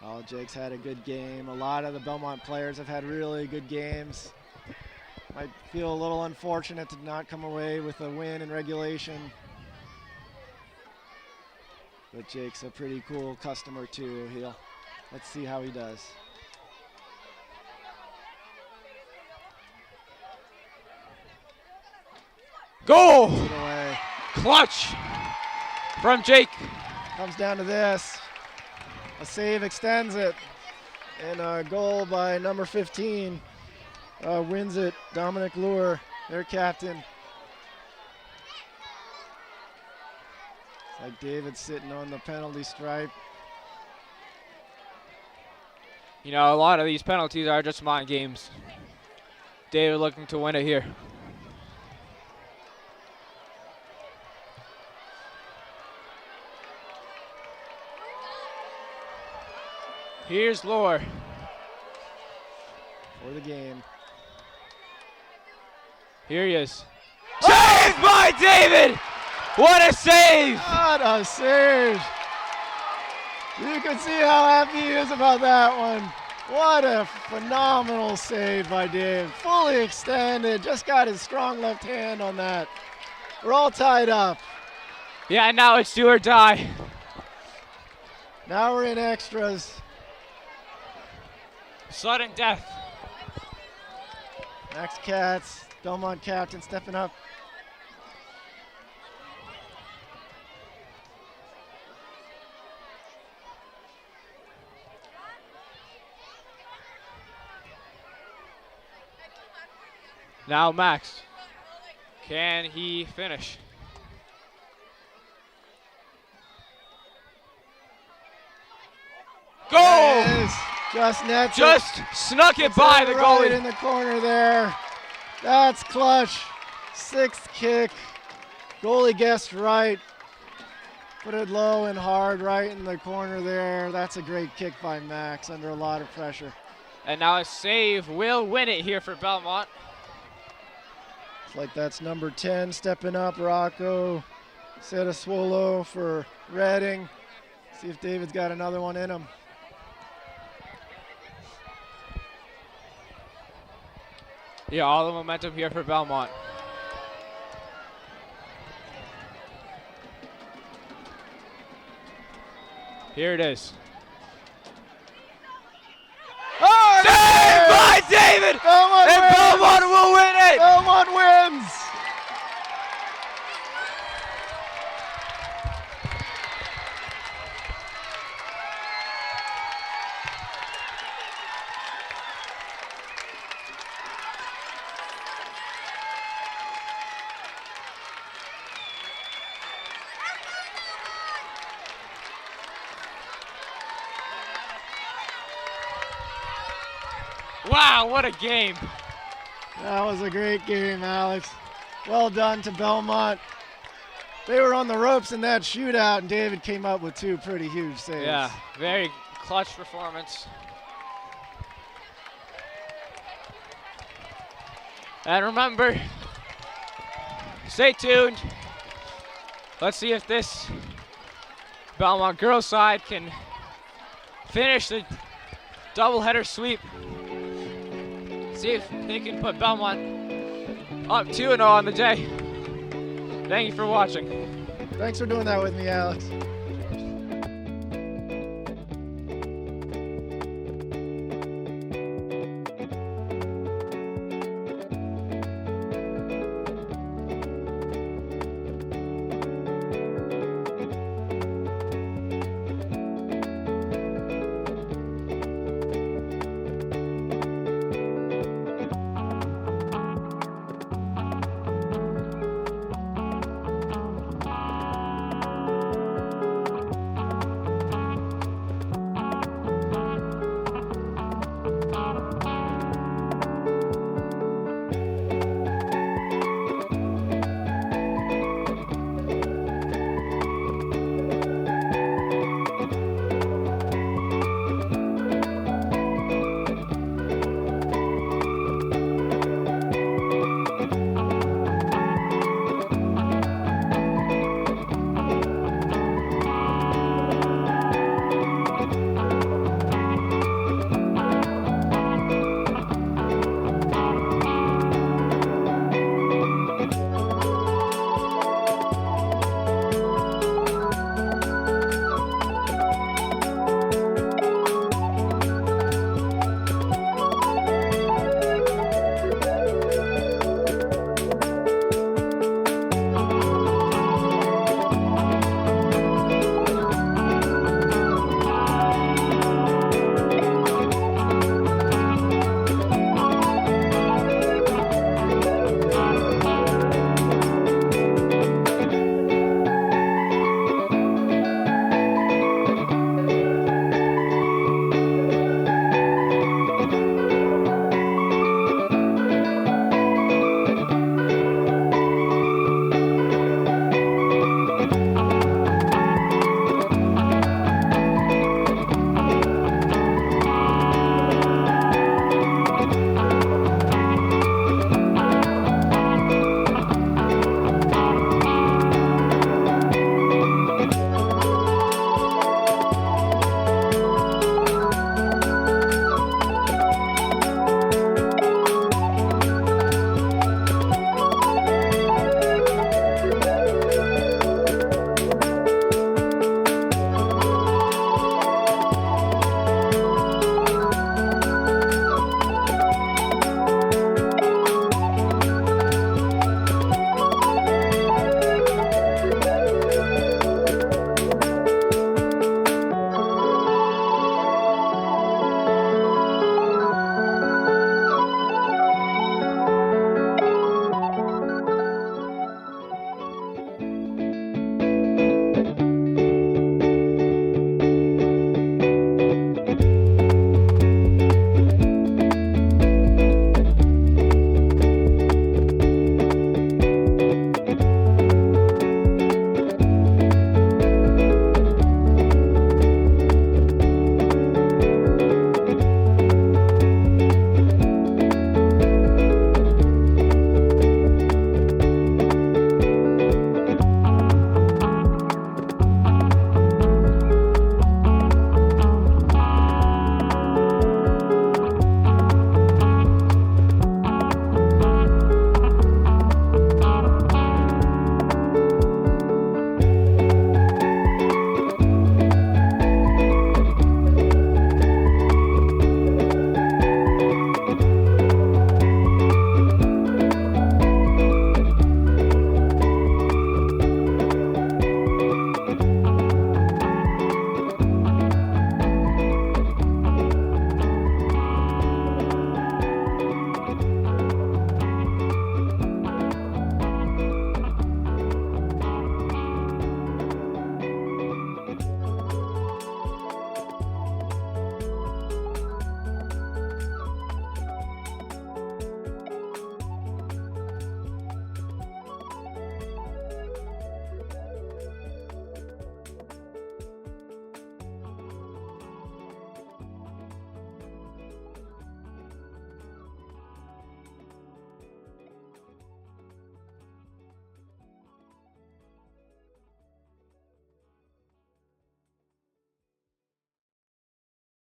Oh, Jake's had a good game. A lot of the Belmont players have had really good games. Might feel a little unfortunate to not come away with a win in regulation. But Jake's a pretty cool customer too. Let's see how he does. Goal! Clutch from Jake. Comes down to this. A save extends it. And a goal by number 15. Wins it, Dominic Lure, their captain. It's like David sitting on the penalty stripe. You know, a lot of these penalties are just mind games. David looking to win it here. Here's Lure. For the game. Here he is. Saved by David! What a save! What a save! You can see how happy he is about that one. What a phenomenal save by Dave. Fully extended, just got his strong left hand on that. We're all tied up. Yeah, now it's do or die. Now we're in extras. Sudden death. Max Katz, Belmont captain, stepping up. Now Max. Can he finish? Goal! Yes, just nets it. Just snuck it It's by it the right goalie. in the corner there. That's clutch. Sixth kick. Goalie guessed right. Put it low and hard right in the corner there. That's a great kick by Max under a lot of pressure. And now a save will win it here for Belmont. It's like that's number 10 stepping up. Rocco Swolo for Reading. See if David's got another one in him. Yeah, all the momentum here for Belmont. Here it is. Oh, Saved by David! Belmont And wins! Belmont will win it! Belmont wins! Wow, what a game. That was a great game, Alex. Well done to Belmont. They were on the ropes in that shootout, and David came up with two pretty huge saves. Yeah, very clutch performance. And remember, stay tuned. Let's see if this Belmont girls side can finish the doubleheader sweep. See if they can put Belmont up 2-0 on the day. Thank you for watching. Thanks for doing that with me, Alex.